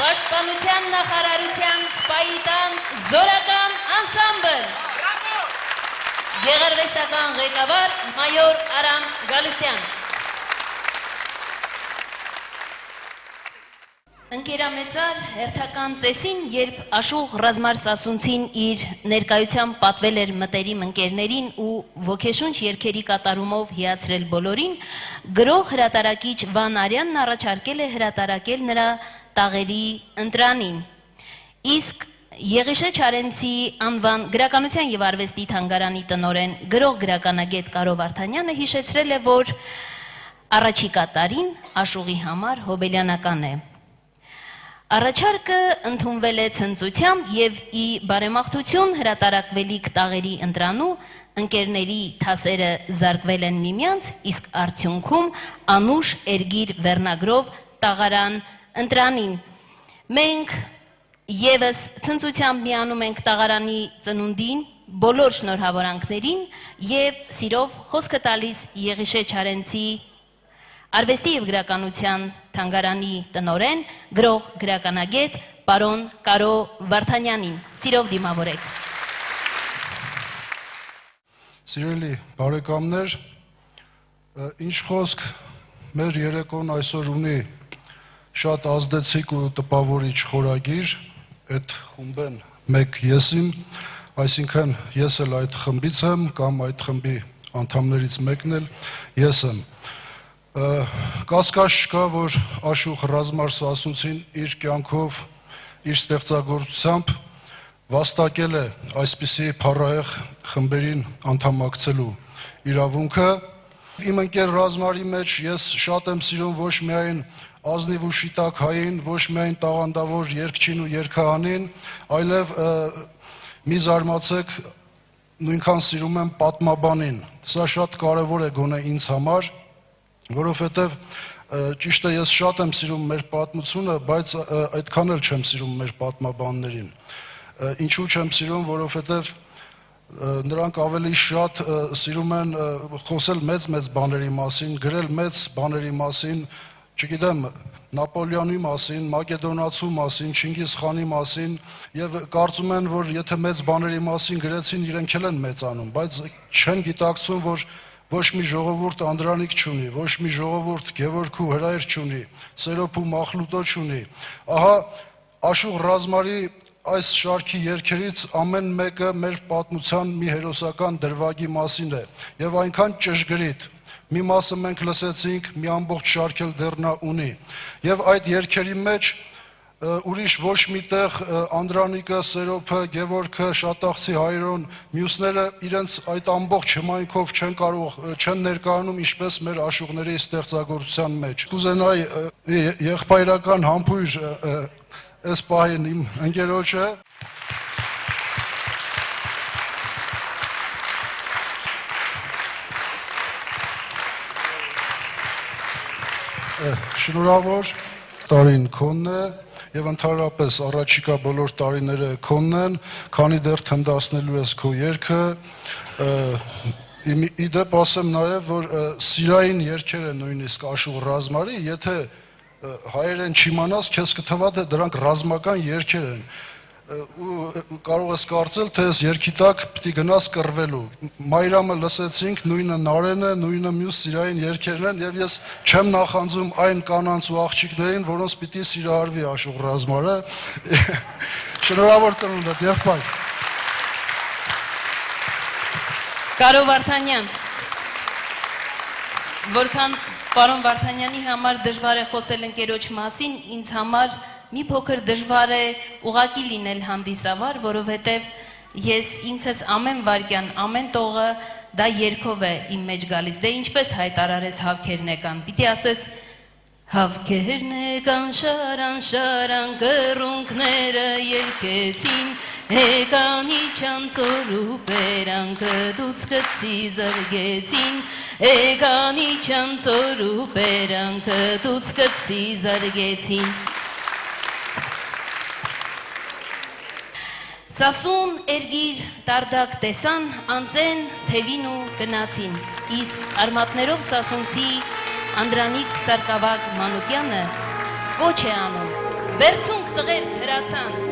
Պաշտպանության նախարարության սպայիտան զորական անսամբլ, գեղարվեստական ղեկավար մայոր Արամ Գալստյան։ Ընկերամեծար հերթական ծեսին, երբ Աշուղ Ռազմար Սասունցին իր ներկայությամբ պատվել էր մտերիմ ընկերներին ու ոգեշունչ երգերի կատարումով հիացրել բոլորին, գրող հրատարակիչ Վան Արյանն առաջարկել է հրատարակել նրա տաղերի ընտրանին։ Իսկ Եղիշե Չարենցի անվան գրականության եւ արվեստի թանգարանի տնօրեն գրող գրականագետ Կարո Վարդանյանը հիշեցրել է, որ առաջիկա տարին Աշուղի համար հոբելյանական է։ Առաջարկը ընդունվել է ցնծությամբ եւ ի բարեմաղթություն հրատարակվելիք տաղերի ընտրանու ընկերների թասերը զարկվել են միմյանց, իսկ արդյունքում անուշ երգիր վերնագրով տաղարան ընտրանին։ Մենք Եվս ցնծությամբ միանում ենք տաղարանի ծնունդին, բոլոր շնորհավորանքներին եւ սիրով խոսքը տալիս Եղիշե Չարենցի արվեստի եւ գրականության թանգարանի տնօրեն, գրող գրականագետ պարոն Կարո Վարդանյանին։ Սիրով դիմավորեք։ Սիրելի բարեկամներ, ինչ խոսք մեր երեկոն այսօր ունի շատ ազդեցիկ ու տպավորիչ խորագիր, այդ խումբեն մեկ եսիմ, այսինքն ես էլ այդ խմբից եմ կամ այդ խմբի անդամներից մեկն էլ ես եմ։ Կասկած չկա, որ Աշուղ Ռազմար Սասունցին իր կյանքով, իր ստեղծագործությամբ վաստակել է այսպիսի փառահեղ խմբերին անդամակցելու իրավունքը։ Իմ ընկեր Ռազմարի մեջ ես շատ եմ սիրում ոչ միայն ազնիվ ու շիտակ հային, ոչ միայն տաղանդավոր երգչին ու երգահանին, այլև մի զարմացեք նույնքան սիրում եմ պատմաբանին։ Սա շատ կարևոր է գոնե ինձ համար, որովհետև ճիշտ է ես շատ եմ սիրում մեր պատմությունը, բայց այդքան էլ չեմ սիրում մեր պատմաբաններին։ Ինչու չեմ սիրում, որովհետև նրանք ավելի շատ սիրում են խոսել մեծ բաների մասին, գրել մեծ բաների մասին, չգիտեմ, Նապոլեոնի մասին, Մակեդոնացու մասին, Չինգիզ խանի մասին եւ կարծում են, որ եթե մեծ բաների մասին գրեցին, իրենք էլ են մեծանում, բայց չեն գիտակցում, որ ոչ մի ժողովուրդ Անդրանիկ չունի, ոչ մի ժողովուրդ Գևորգ ու Հրայր չունի, Սերոփ ու Մախլուտո չունի։ Ահա Աշուղ Ռազմարի այս շարքի երգերից ամեն մեկը մեր պատմության մի հերոսական դրվագի մասին է եւ այնքան ճշգրիտ։ Մի մասը մենք լսեցինք, մի ամբողջ շարք էլ դեռ նա ունի։ Եվ այդ երգերի մեջ ուրիշ ոչ միտեղ Անդրանիկը, Սերոփը, Գևորգը, Շատախցի Հայրոն, մյուսները իրենց այդ ամբողջ հմայքով չեն ներկայանում ինչպես մեր աշուղների ստեղծագործության մեջ։ Կուզենայի եղբայրական համբույր այս պահին իմ ընկերոջը շնորհավոր տարին քոնն է եւ ընդհանրապես առաջիկա բոլոր տարիները քոնն են, քանի դեռ թնդացնելու ես քո երգը, իդեպ ասեմ նաեւ, որ սիրային երգերը նույնիսկ Աշուղ Ռազմարի, եթե հայերեն չիմանաս, քեզ կթվա թե դրանք ռազմական երգեր են ու կարող ես կարծել, թե այս երգի տակ պիտի գնաս կռվելու։ Մայրամը լսեցինք, նույնը Նարենը, նույնը մյուս սիրային երգերն են եւ ես չեմ նախանձում այն կանանց ու աղջիկներին, որոնց պիտի սիրահարվի Աշուղ Ռազմարը։ Շնորհավոր ծնունդդ, եղբայր։ Կարո Վարդանյան, որքան պարոն Վարդանյանի համար դժվար է խոսել ընկերոջ մասին, ինձ համար մի փոքր դժվար է ուղակի լինել հանդիսավար, որովհետև ես ինքս ամեն վարքյան, ամեն տողը դա երգով է իմ մեջ գալիս։ Դե ինչպես հայտարարես հավքերն եկան, պիտի ասես հավքերն եկան շարան կռունկները երգեցին, եկան իջան ծորու բերանքը դուց գծի զրգեցին, եկան իջան ծորու բերանքը դուց գծի զրգեցին։ Սասուն երգիր տարդակ տեսան, անձեն թևին ու գնացին, իսկ արմատներով սասունցի Անդրանիկ Սարգսակ Մանուկյանը կոչ է անում, վերցունք տղեր հրացան։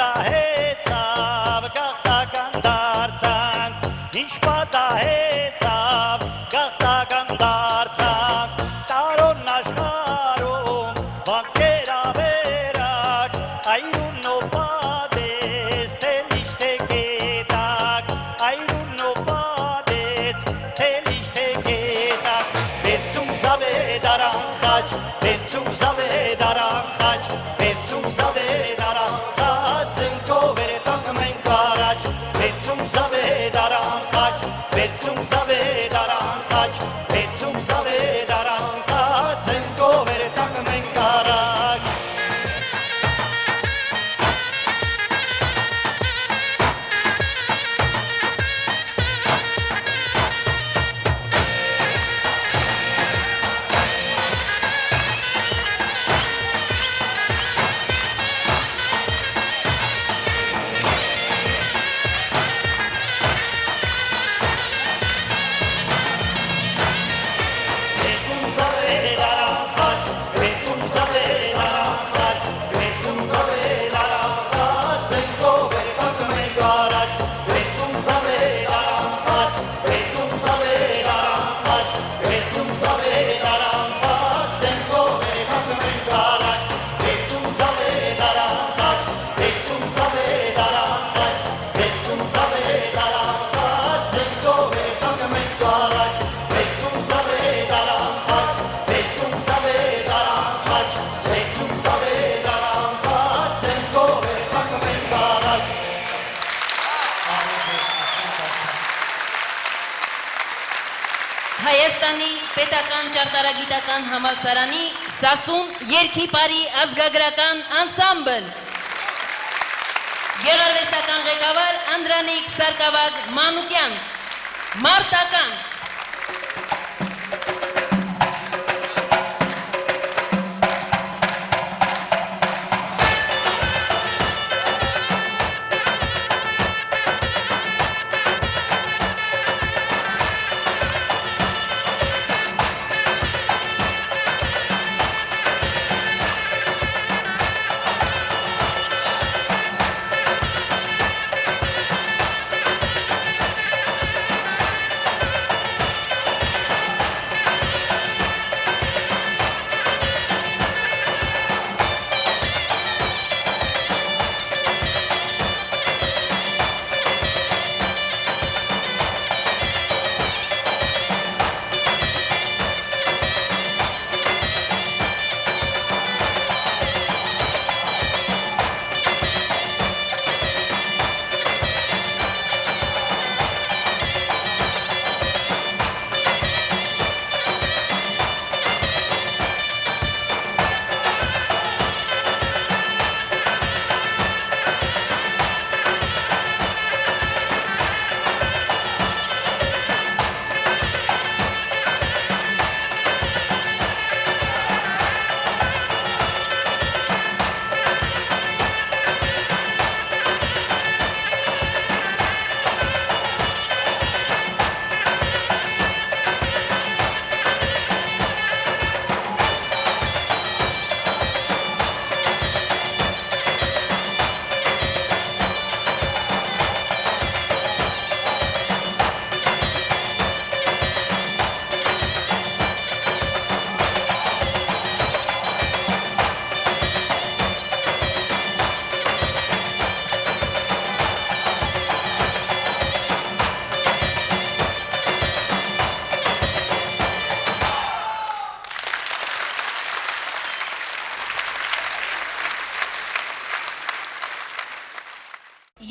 պատահեցավ գաղթական դարձանք ինչ պատահեցավ գաղթական դարձանք տարոն աշխարհում վանքեր ավերակ այրուն նոպադես թելիշ թե կետակ այրուն նոպադես թելիշ թե կետակ Վերցում զավեդարան խաչ Վերցում զավեդարան խաչ Վերցում զավեդարան խաչ Զնկով էր տանք մենք առաջ Վերցում զավեդարան խաչ Վերցում զավեդարան խաչ Վերցում զավեդարան խաչ Զնկով էր տանք մենք առաջ Հայաստանի պետական ճարտարագիտական համալսարանի Սասուն երգի պարի ազգագրական անսամբլ Գեղարվեստական ղեկավար Անդրանիկ Սարգսակ Մանուկյան Մարտական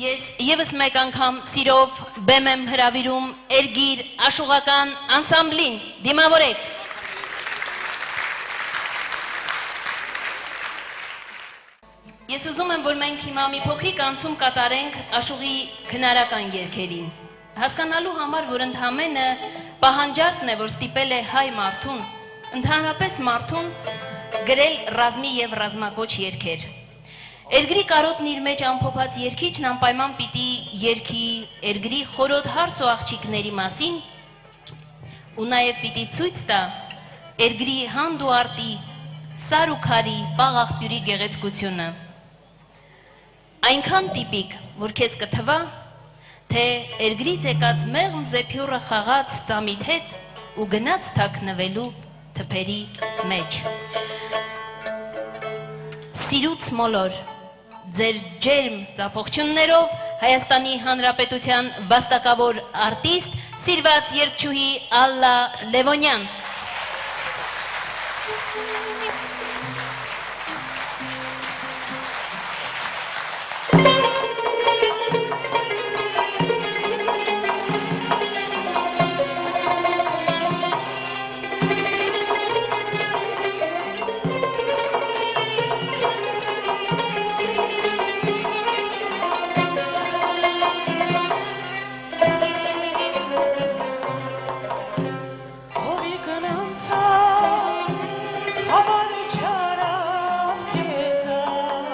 Ես եւս մեկ անգամ սիրով բեմ եմ հրավիրում Էրգիր աշուղական անսամբլին, դիմավորեք։ Ես ուզում եմ, որ մենք հիմա մի փոքրիկ անցում կատարենք աշուղի քնարական երգերին։ Հասկանալու համար, որ ընդհանրապես պահանջարկն է, որ ստիպել է հայ մարդուն, ընդհանրապես մարդուն գրել ռազմի եւ ռազմակոչ երգեր։ Էրգրի կարոտն իր մեջ ամփոփած երգիչն անպայման պիտի երգի Էրգրի խորոտ հարս ու աղջիկների մասին ու նաև պիտի ցույց տա Էրգրի հանդ ու արտի սար ու քարի պաղ աղբյուրի գեղեցկությունը։ այնքան տիպիկ, որ քեզ կթվա, թե երկրից եկած մեղմ զեփյուրը խաղաց ծամիդ հետ ու գնաց թաքնվելու թփերի մեջ։ Սիրուց մոլոր, ձեր ջերմ ծափողություններով Հայաստանի Հանրապետության վաստակավոր արտիստ, սիրված երգչուհի Ալլա Լևոնյան։ Չարավ քեզանից,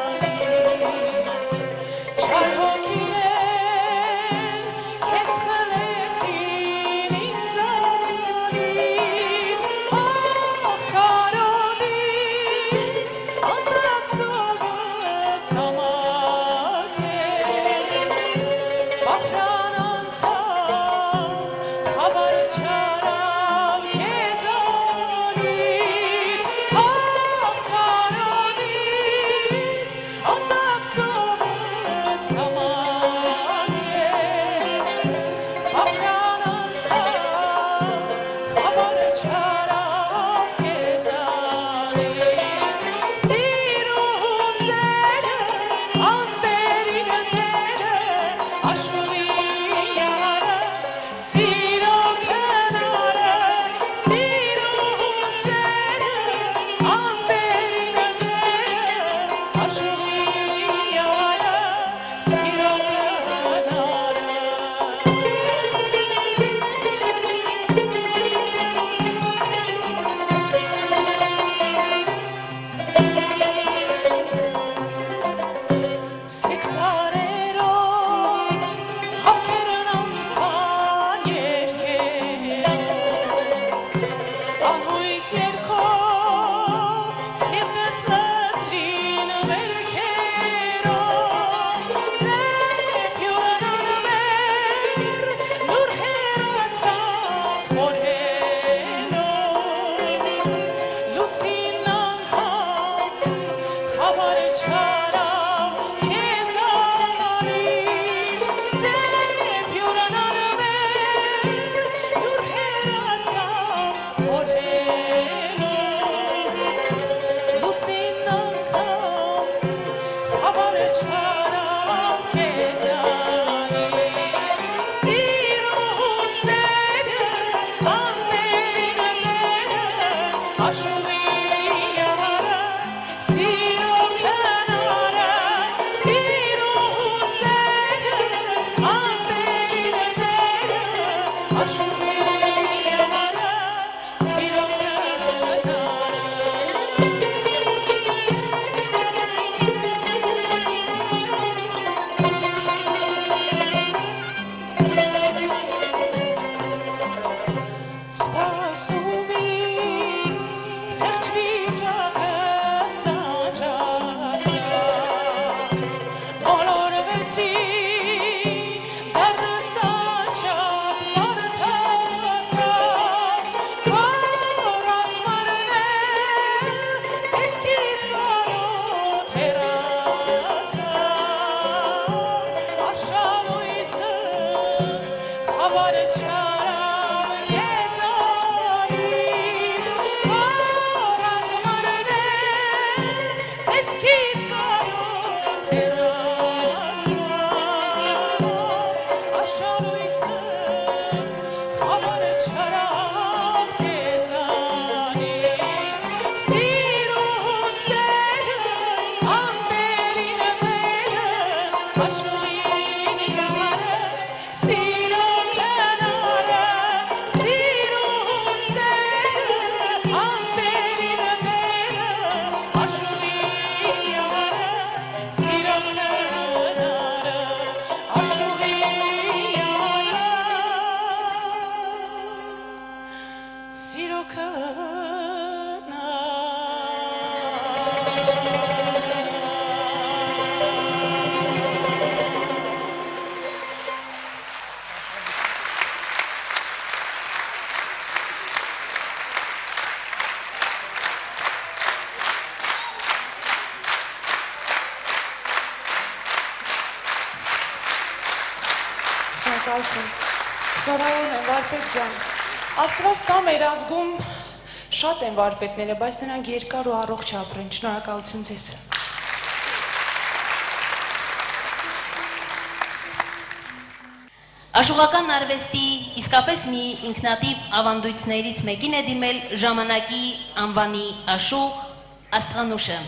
Շնորհակալություն։ Շնորհավորում եմ վարպետ ջան։ Աստված տա մեր ազգում շատ են վարպետները, բայց նրանք երկար ու առողջ ապրեն։ Շնորհակալություն ձեզ։ Աշուղական արվեստի իսկապես մի ինքնատիպ ավանդույթներից մեկին է դիմել ժամանակի անվանի աշուղ Աստղանուշը։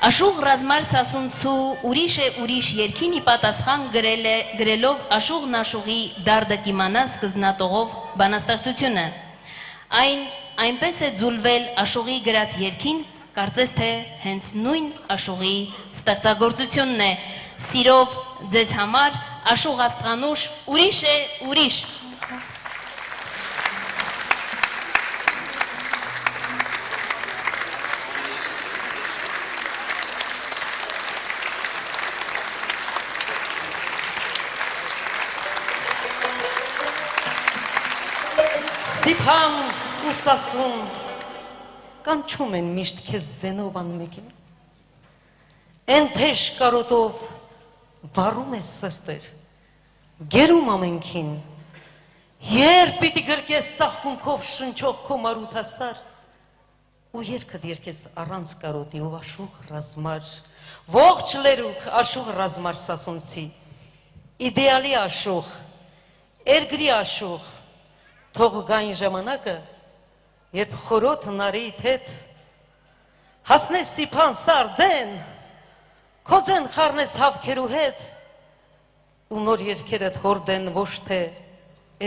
Աշուղ Ռազմար Սասունցու ուրիշ է ուրիշ երգին ի պատասխան գրելով աշուղն աշուղի դարդը կիմանա սկզբնատողով բանաստեղծությունը։ Այն այնպես է ձուլվել աշուղի գրած երգին, կարծես թե հենց նույն աշուղի ստեղծագործությունն է։ Սիրով ձեզ համար աշուղ Աստղանուշ ուրիշ է ուրիշ։ Ստիփան ու Սասուն կանչում են միշտ քեզ ձենով անմեկին, են թեժ կարոտով վառում ես սրտեր, գերում ամենքին, երբ պիտի գրկես ծաղկունքով շնչող քո մարութասար, ու երգդ երգես առանց կարոտի ով աշուղ ռազմար, ողջ լերուկ աշուղ ռազմար Սասունցի, իդեալի աշուղ, երգրի աշուղ, թող գային ժամանակը, երբ խորոտ հնարիիդ հետ, հասնես Ստիփան Սարդեն, քո ձեն խառնես հավքերու հետ, ու նոր երգերդ հորդեն ոչ թե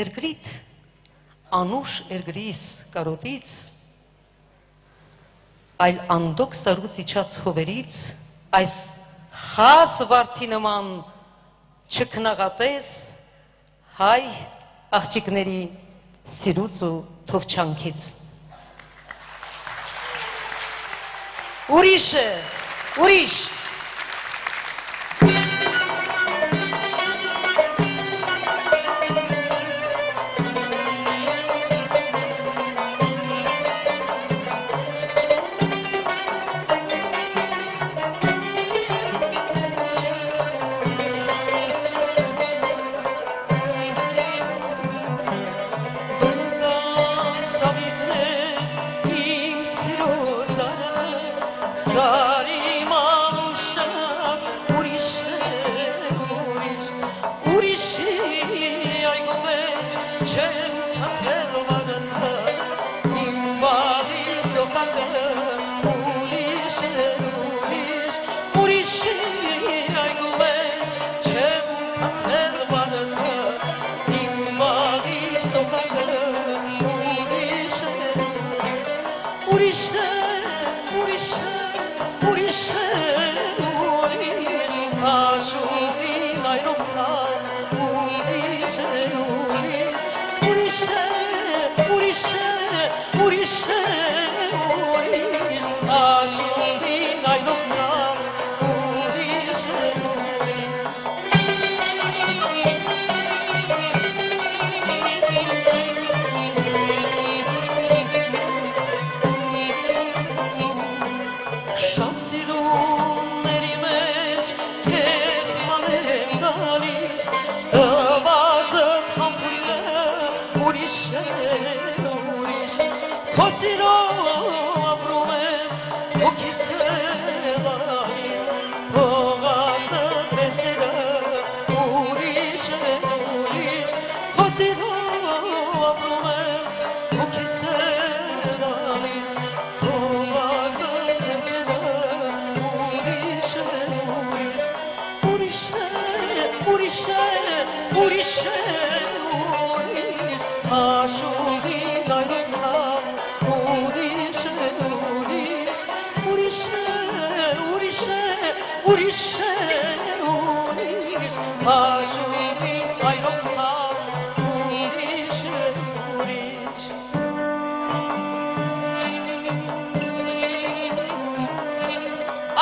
երգրիդ, անուշ երգրիս կարոտից, այլ անդոք սարուց իջած հովերից, այս խաս վարդի նման չքնաղատես հայ աղջիկների սիրուց ու թովչանքից։ Ուրիշ է, ուրիշ։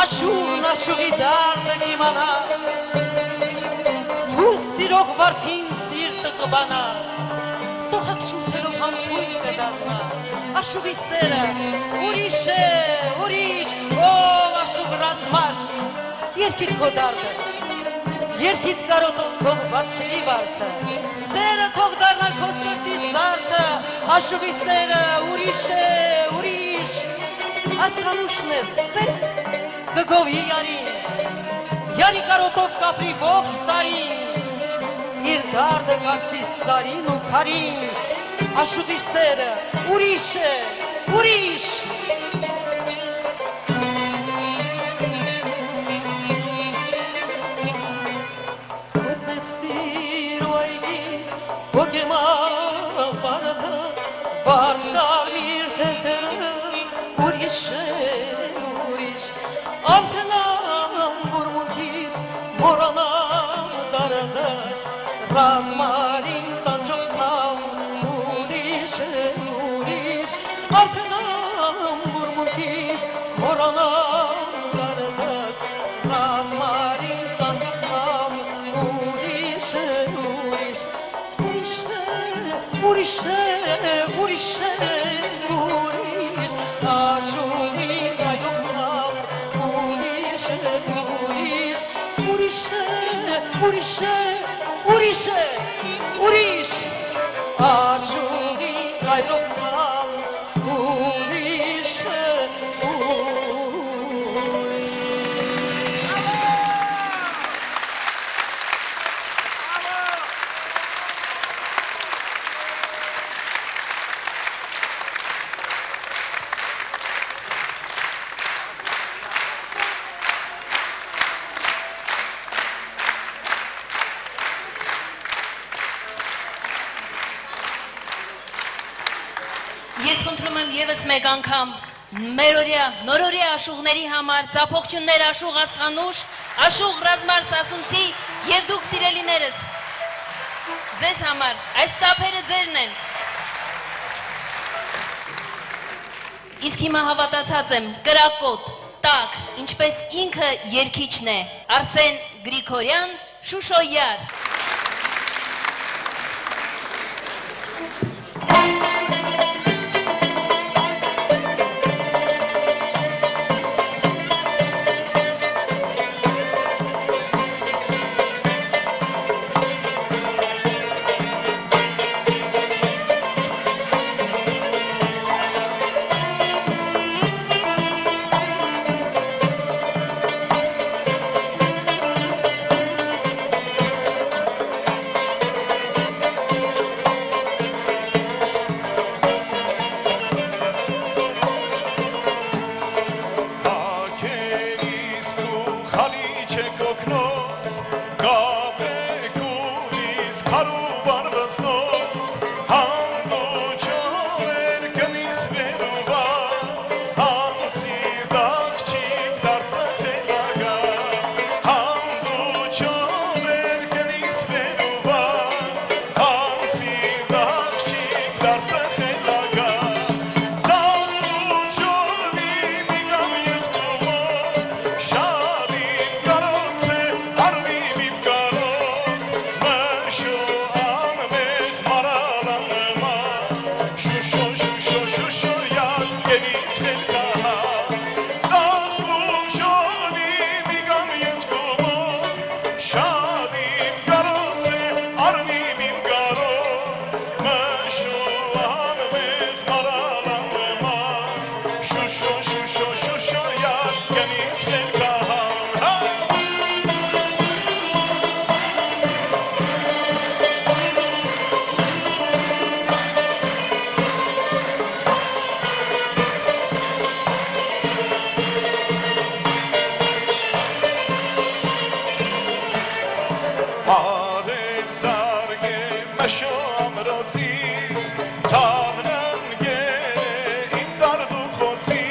Աշուղն աշուղի դարդը կիմանա, դու սիրող վարդին սիրտը կբանա, սոխակ շուրթերով հանքույն կդառնա, աշուղի սերը ուրիշ է, ուրիշ, ով աշուղ ռազմար, երկիր քո դարդը, Երկիդ կարոտով թող բացի վարդը, սերը թող դառնա քո սրտի սարդը, աշուղի սերը ուրիշ է, ուրիշ, աստղանուշն է, պես կգովի յարին, յարի կարոտով կապրի ողջ տարին, իր դարդը կասի սարին ու քարին, աշուղի սերը ուրիշ է, ուրիշ, Pokemon vardı, varlar bir tete, uriş, uriş. Arkalan vurmukit, moralan dardas, razmarin tançotsam, uriş, uriş. Arkalan vurmukit, moralan dardas, razmarin tançotsam, uriş, uriş. Uriş, uriş, uriş, aşuği gayofam, uriş, uriş, uriş, uriş, uriş, uriş, aşuği gayofam, uriş, uriş. Ես խնդրում եմ եւս մեկ անգամ մերօրյա, նորօրյա աշուղների համար ծափողջուններ աշուղ աստղանուշ, աշուղ ռազմար սասունցի եւ դուք սիրելիներս ձեզ համար այս ծափերը ձերն են։ Իսկ հիմա հավատացած եմ կրակոտ, տակ, ինչպես ինքը երգիչն է, Արսեն Գրիգորյան, Շուշոյար։ Ցավնան գերը իմ դարդու խոցի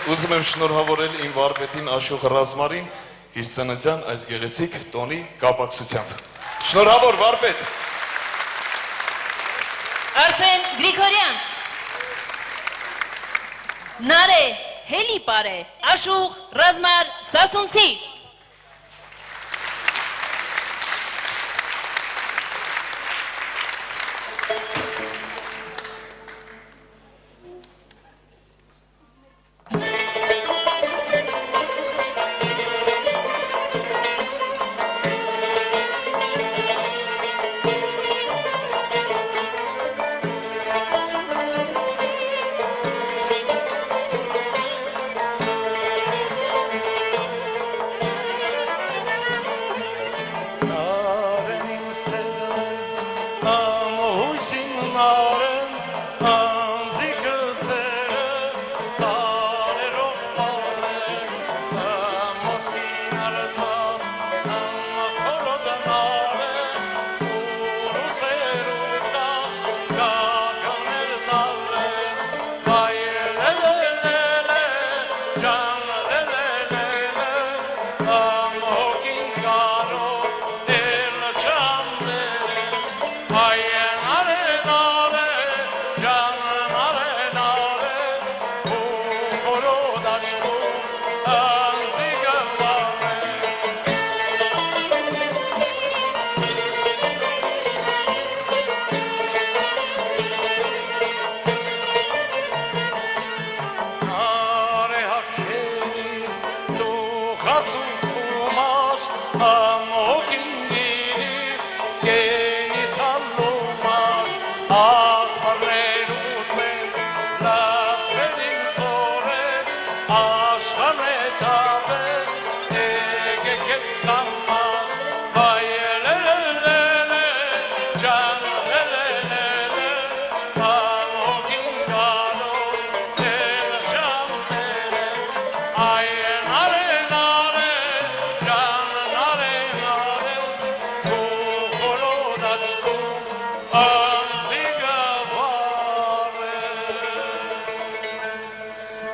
ուզում եմ շնորհավորել իմ վարպետին Աշոտ Ռազմարին իր ծննդյան այս գեղեցիկ տոնի կապակցությամբ։ Շնորհավոր վարպետ։ Արսեն Գրիգորյան Նարե Հելի պարե Աշուղ Ռազմար Սասունցի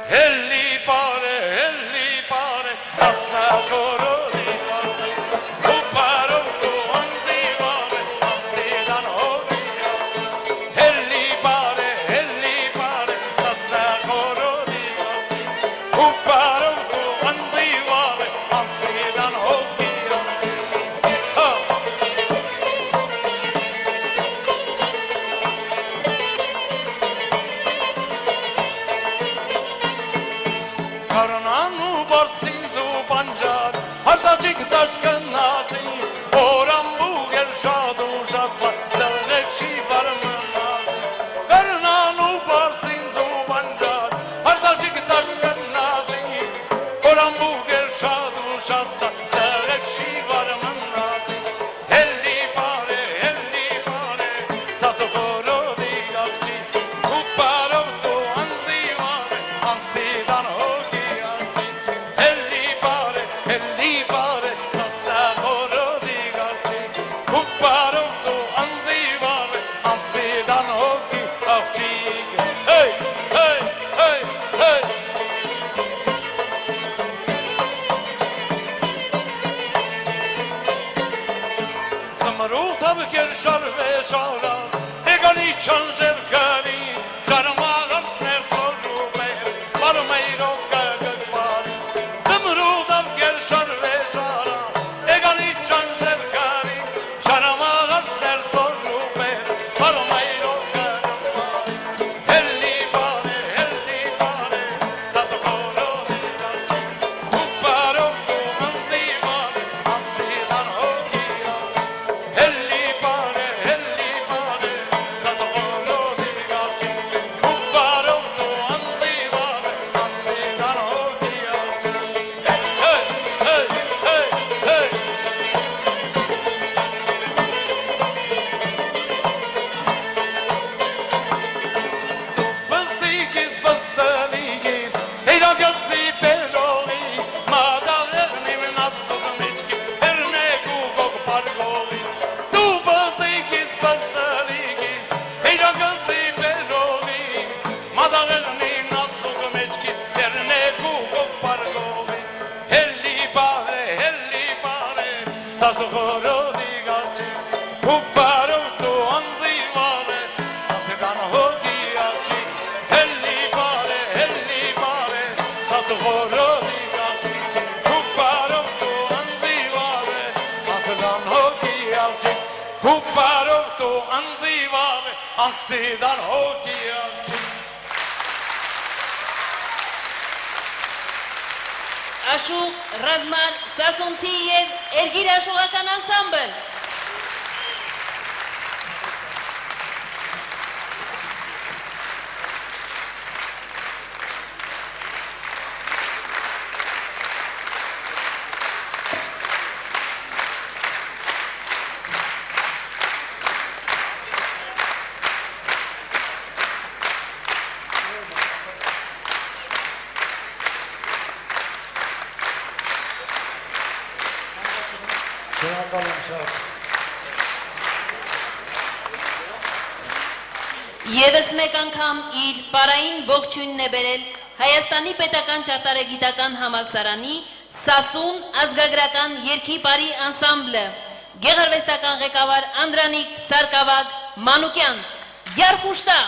Helli pare, Սասուխորոդի գարջի Կուպարով դու անձի վարը Ասեդան հոգի արջի Հելի բարը, Սասուխորոդի գարջի Կուպարով դու անձի վարը Ասեդան հոգի արջի Կուպարով դու անձի վարը Ասեդան հոգի արջի Աշուղ, ռազմար, սասունցի և երգիր աշուղական անսամբլ։ Եվս մեկ անգամ իր պարային ողջույնն է բերել Հայաստանի պետական ճարտարագիտական համալսարանի Սասուն ազգագրական երգի պարի անսամբլը, գեղարվեստական ղեկավար Անդրանիկ Սարգսակ Մանուկյան, Յարխուշտա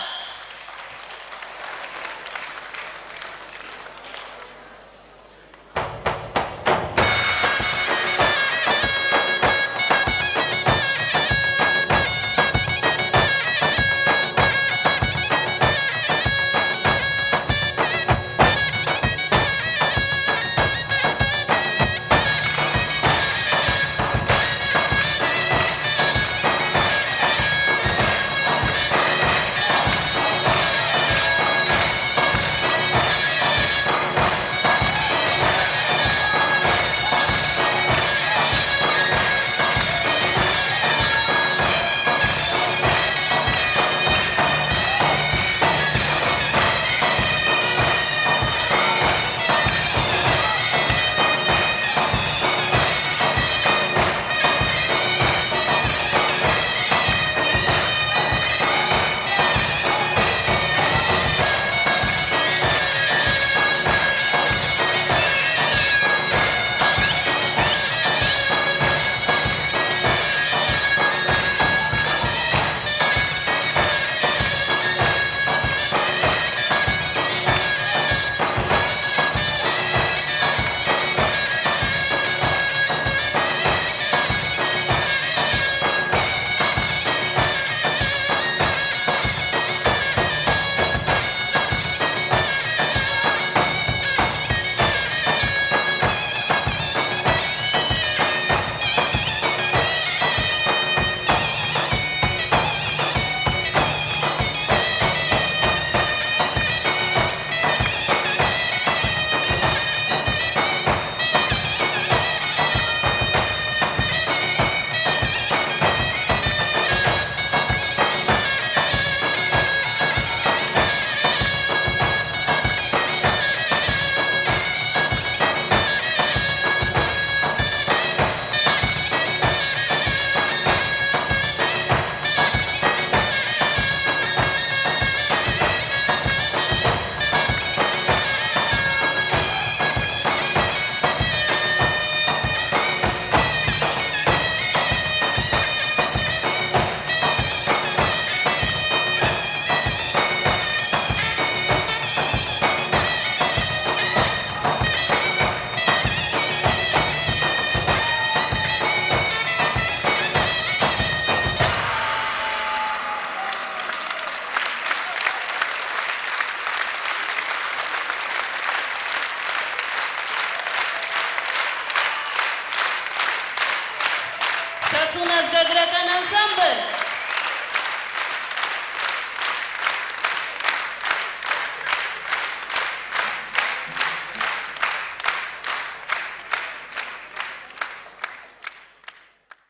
Սասուն ազգագրական անսամբլ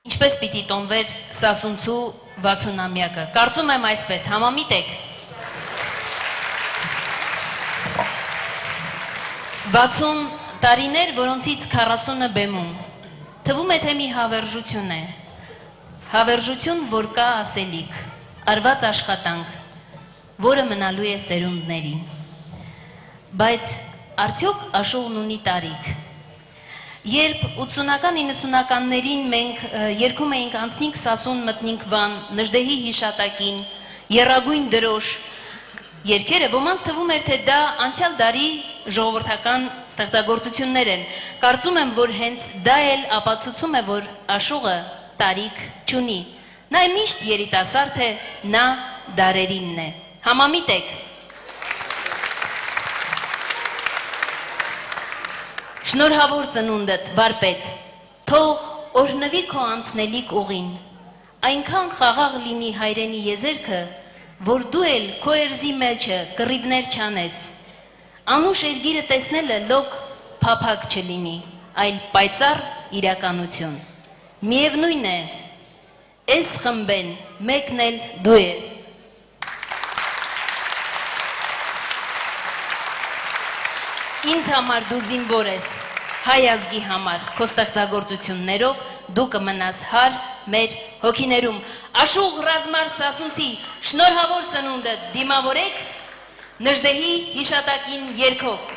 Ինչպես պիտի տոնվեր Սասունցու 60-ամյակը։ Կարծում եմ այսպես, համամիտ եք։ 60 տարիներ, որոնցից 40-ը բեմում։ Թվում է, թե մի հավերժություն է։ Հավերժություն, որ կա ասելիք, արված աշխատանք, որը մնալու է սերունդներին։ Բայց արդյոք աշուղն ունի տարիք։ Երբ 80-ական 90-ականներին մենք երգում էինք անցնինք Սասուն մտնինք Վան, Նժդեհի հիշատակին, Եռագույն դրոշ երգերը, ոմանց թվում էր, թե դա անցյալ դարի ժողովրդական ստեղծագործություններ են։ Կարծում եմ, որ հենց դա էլ ապացուցում է, որ Աշուղը տարիք չունի։ Նա միշտ երիտասարդ է, նա դարերինն է։ Համամիտ եք։ Շնորհավոր ծնունդդ, վարպետ, թող օրհնվի քո անցնելիք ուղին, այնքան խաղաղ լինի հայրենի եզերքը, որ դու էլ քո երզի մեջը կռիվներ չանես, անուշ երգիրը տեսնելը լոկ փափակ չլինի, այլ պայծառ իրականություն։ Միևնույն է, այս խմբեն մեկն էլ դու ես։ Ինձ համար դու զինվոր ես, հայ ազգի համար, քո ստեղծագործություններով դու կմնաս հար մեր հոգիներում։ Աշուղ Ռազմար Սասունցի շնորհավոր ծնունդը դիմավորեք Նժդեհի հիշատակին երգով։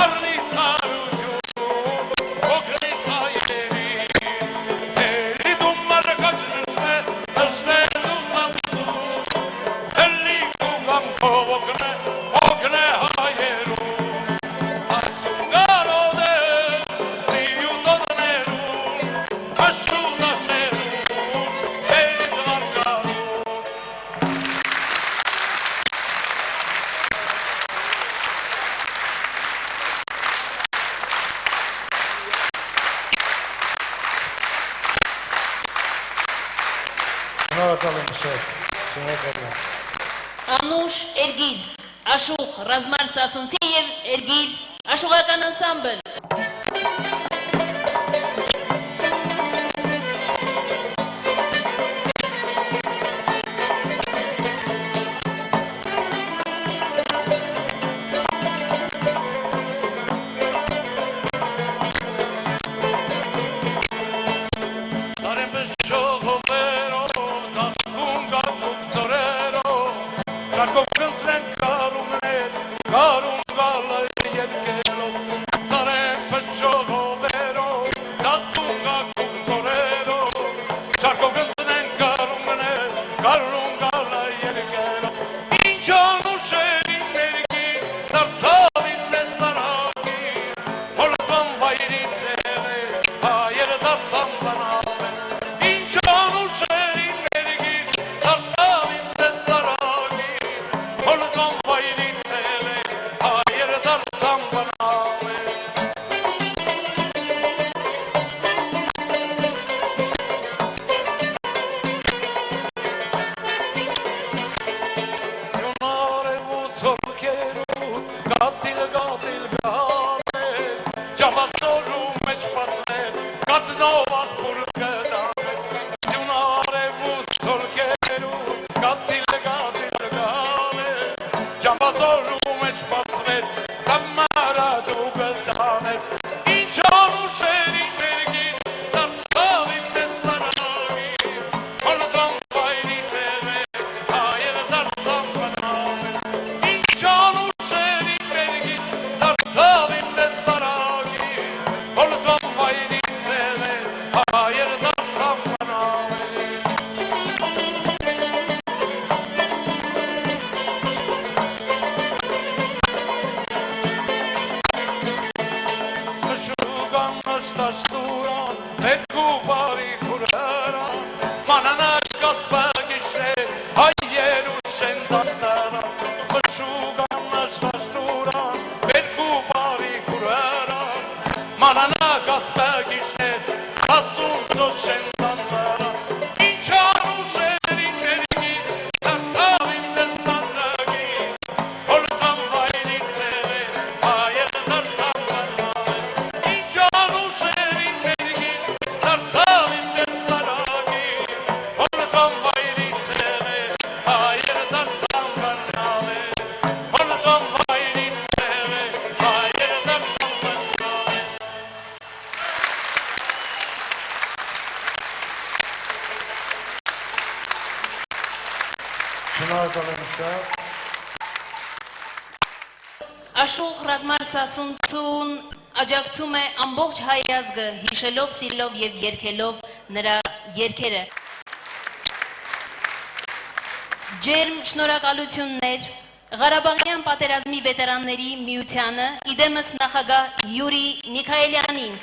Արնի սարություն Շնորհակալ եմ շատ։ Շնորհակալ եմ։ Անուշ Էրգիլ, Աշուղ Ռազմար Սասունցի եւ Էրգիլ Աշուղական անսամբլ։ Աշուղ Ռազմար Սասունցուն աջակցում է ամբողջ հայ ազգը, հիշելով, սիրելով եւ երգելով նրա երգերը։ Ջերմ շնորհակալություններ Ղարաբաղյան պատերազմի վետերանների միությանը, իդեմս նախագահ Յուրի Միքայելյանին,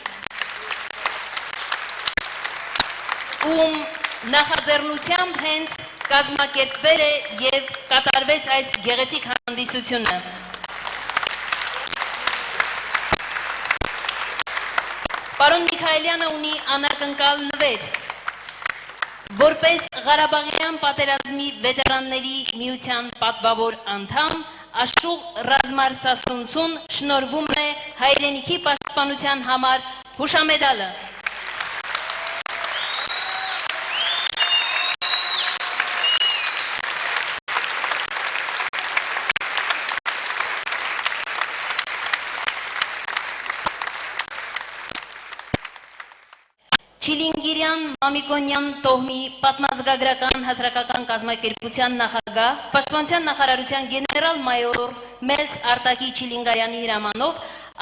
ում նախաձեռնությամբ հենց կազմակերպվել է եւ կատարվեց այս գեղեցիկ հանդիսությունը։ Պարոն Միքայելյանը ունի անակնկալ նվեր, որպես Ղարաբաղյան պատերազմի վետերանների միության պատվավոր անդամ, Աշուղ Ռազմար Սասունցուն շնորհվում է հայրենիքի պաշտպանության համար հուշամեդալը։ Չիլինգիրյան Մամիկոնյան տոհմի պատմազգագրական հասարակական կազմակերպության նախագահ, Պաշտպանության նախարարության գեներալ մայոր Մելց Արտակի Չիլինգարյանի հրամանով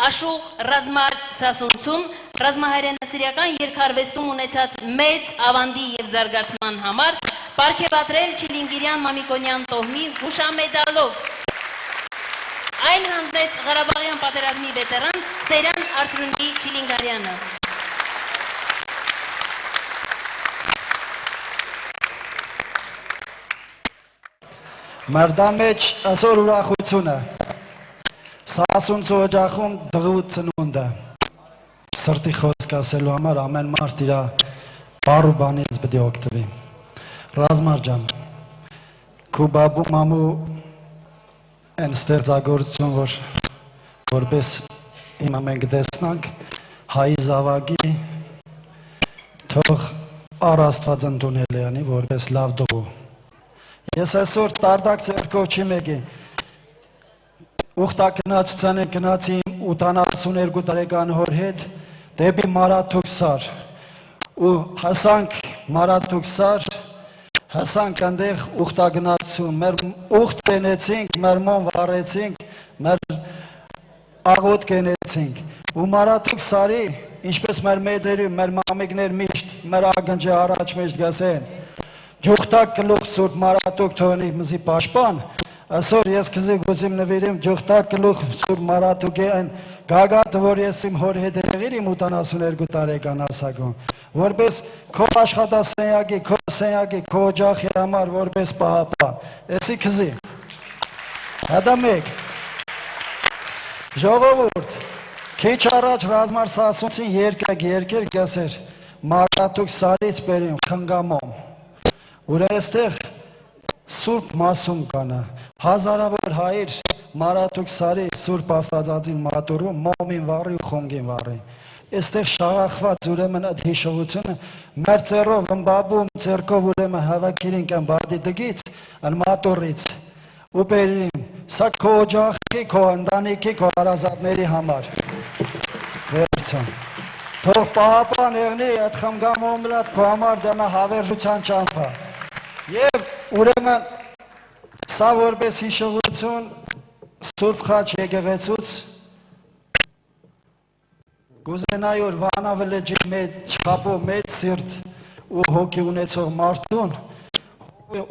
Աշուղ Ռազմար Սասունցուն ռազմահայրենասիրական երգարվեստում ունեցած մեծ ավանդի եւ զարգացման համար պարգևատրել Չիլինգիրյան Մամիկոնյան տոհմի հուշամեդալով։ Այն հանձնեց Ղարաբաղյան պատերազմի վետերան Սեյրան Արծրունի Չիլինգարյանը։ Մերդամեջ այսօր ուրախությունը, Սասունցու օջախում դղու ծնունդը, սրտի խոսք ասելու համար ամեն մարդ իր բառ ու բանից պետք է օգտվի։ Ռազմար ջան, քո բաբու մամու այն ստեղծագործություն, որպես հիմա մենք տեսնանք, հայի զավակի թող առ Աստված ընդունել անի, որպես լավ դողու։ Ես այսօր տարդակ ձեռքով չի մեկի, ուխտակնացության են գնացի իմ 82 տարեկան հոր հետ դեպի Մարաթուքսար ու հասանք Մարաթուքսար, հասանք այնտեղ ուխտագնացություն, մեր ուխտ կենեցինք, մեր մոն վառեցինք, մեր աղոտ կենեցինք ու Մարաթուքսարի, ինչպես մեր մեծերի, մեր մամիկներ միշտ, մեր ագնջի առաջ միշտ գասեն, ջուխտակ գլուխ սուրբ Մարաթուք թողնի մզի պաշպան, այսօր ես քզի գուզիմ նվիրեմ ջուխտակ գլուխ սուրբ Մարաթուքի այն գագաթը, որ ես իմ հոր հետ եղիր իմ 82 տարեկան ասակում, որպես քո աշխատասենյակի, քո սենյակի, քո օջախի համար, որպես պահապան, եսի քզի, հետա մեկ, ժողովուրդ, քիչ առաջ Ռազմար Սասունցին երկեր գասեր, Մարաթուք սարից բերիմ խնգամոմ, ուր այստեղ Սուրբ մասում կանա, հազարավոր հայր Մարաթուք սարի Սուրբ Աստվածածին մատուրում, մոմին վառի ու խոնգին վառի, այստեղ շաղախված ուրեմն այդ հիշողությունը, մեր ծերով ըմբաբում ծերքով ուրեմն հավաքիրինք են բադի դգից, են մատուրից, ու բերիմ, սա քո օջախի, քո ընտանիքի, քո հարազատների համար, վերցան, թող պահապան եղնի այդ խմգամոմն այդ քո համար դնա հավերժության ճամփա, և ուրեմն սա որպես հիշողություն Սուրբ Խաչ եկեղեցուց գուզենայի որ Վանավլեջի մեծ չափով մեծ սիրտ ու հոգի ունեցող մարդուն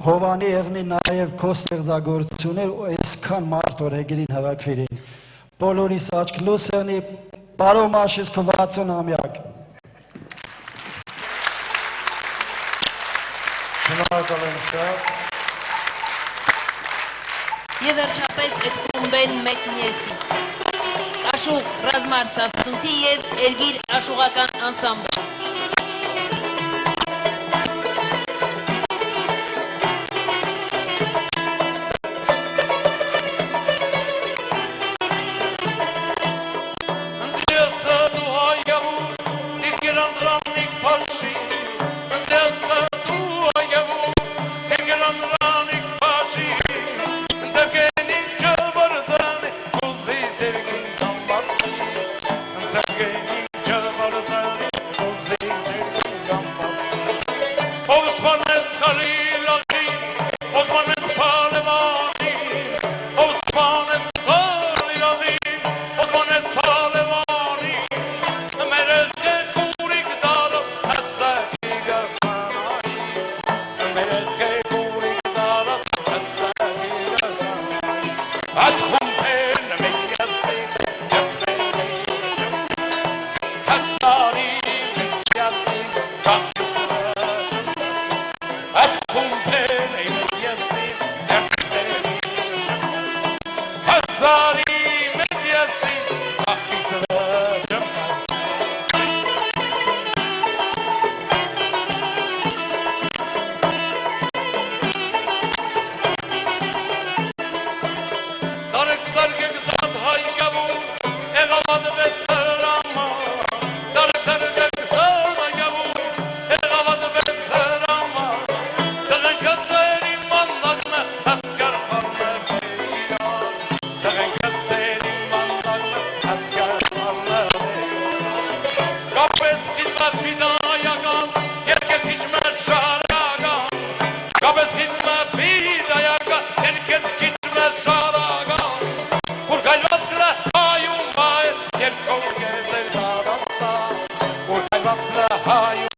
Հովանի եղնի նաև քո ստեղծագործություններ ու այսքան մարդ օրեգիրին հավաքվիրին բոլորիս աչք լույս եղնի պարոմաշիս քո 60 ամյակ Շնորհակալ եմ շատ Եվ վերջապես այդ խումբեն մեկն եսի Աշուղ Ռազմար Սասունցի և Էրգիր աշուղական անսամբլ Հայ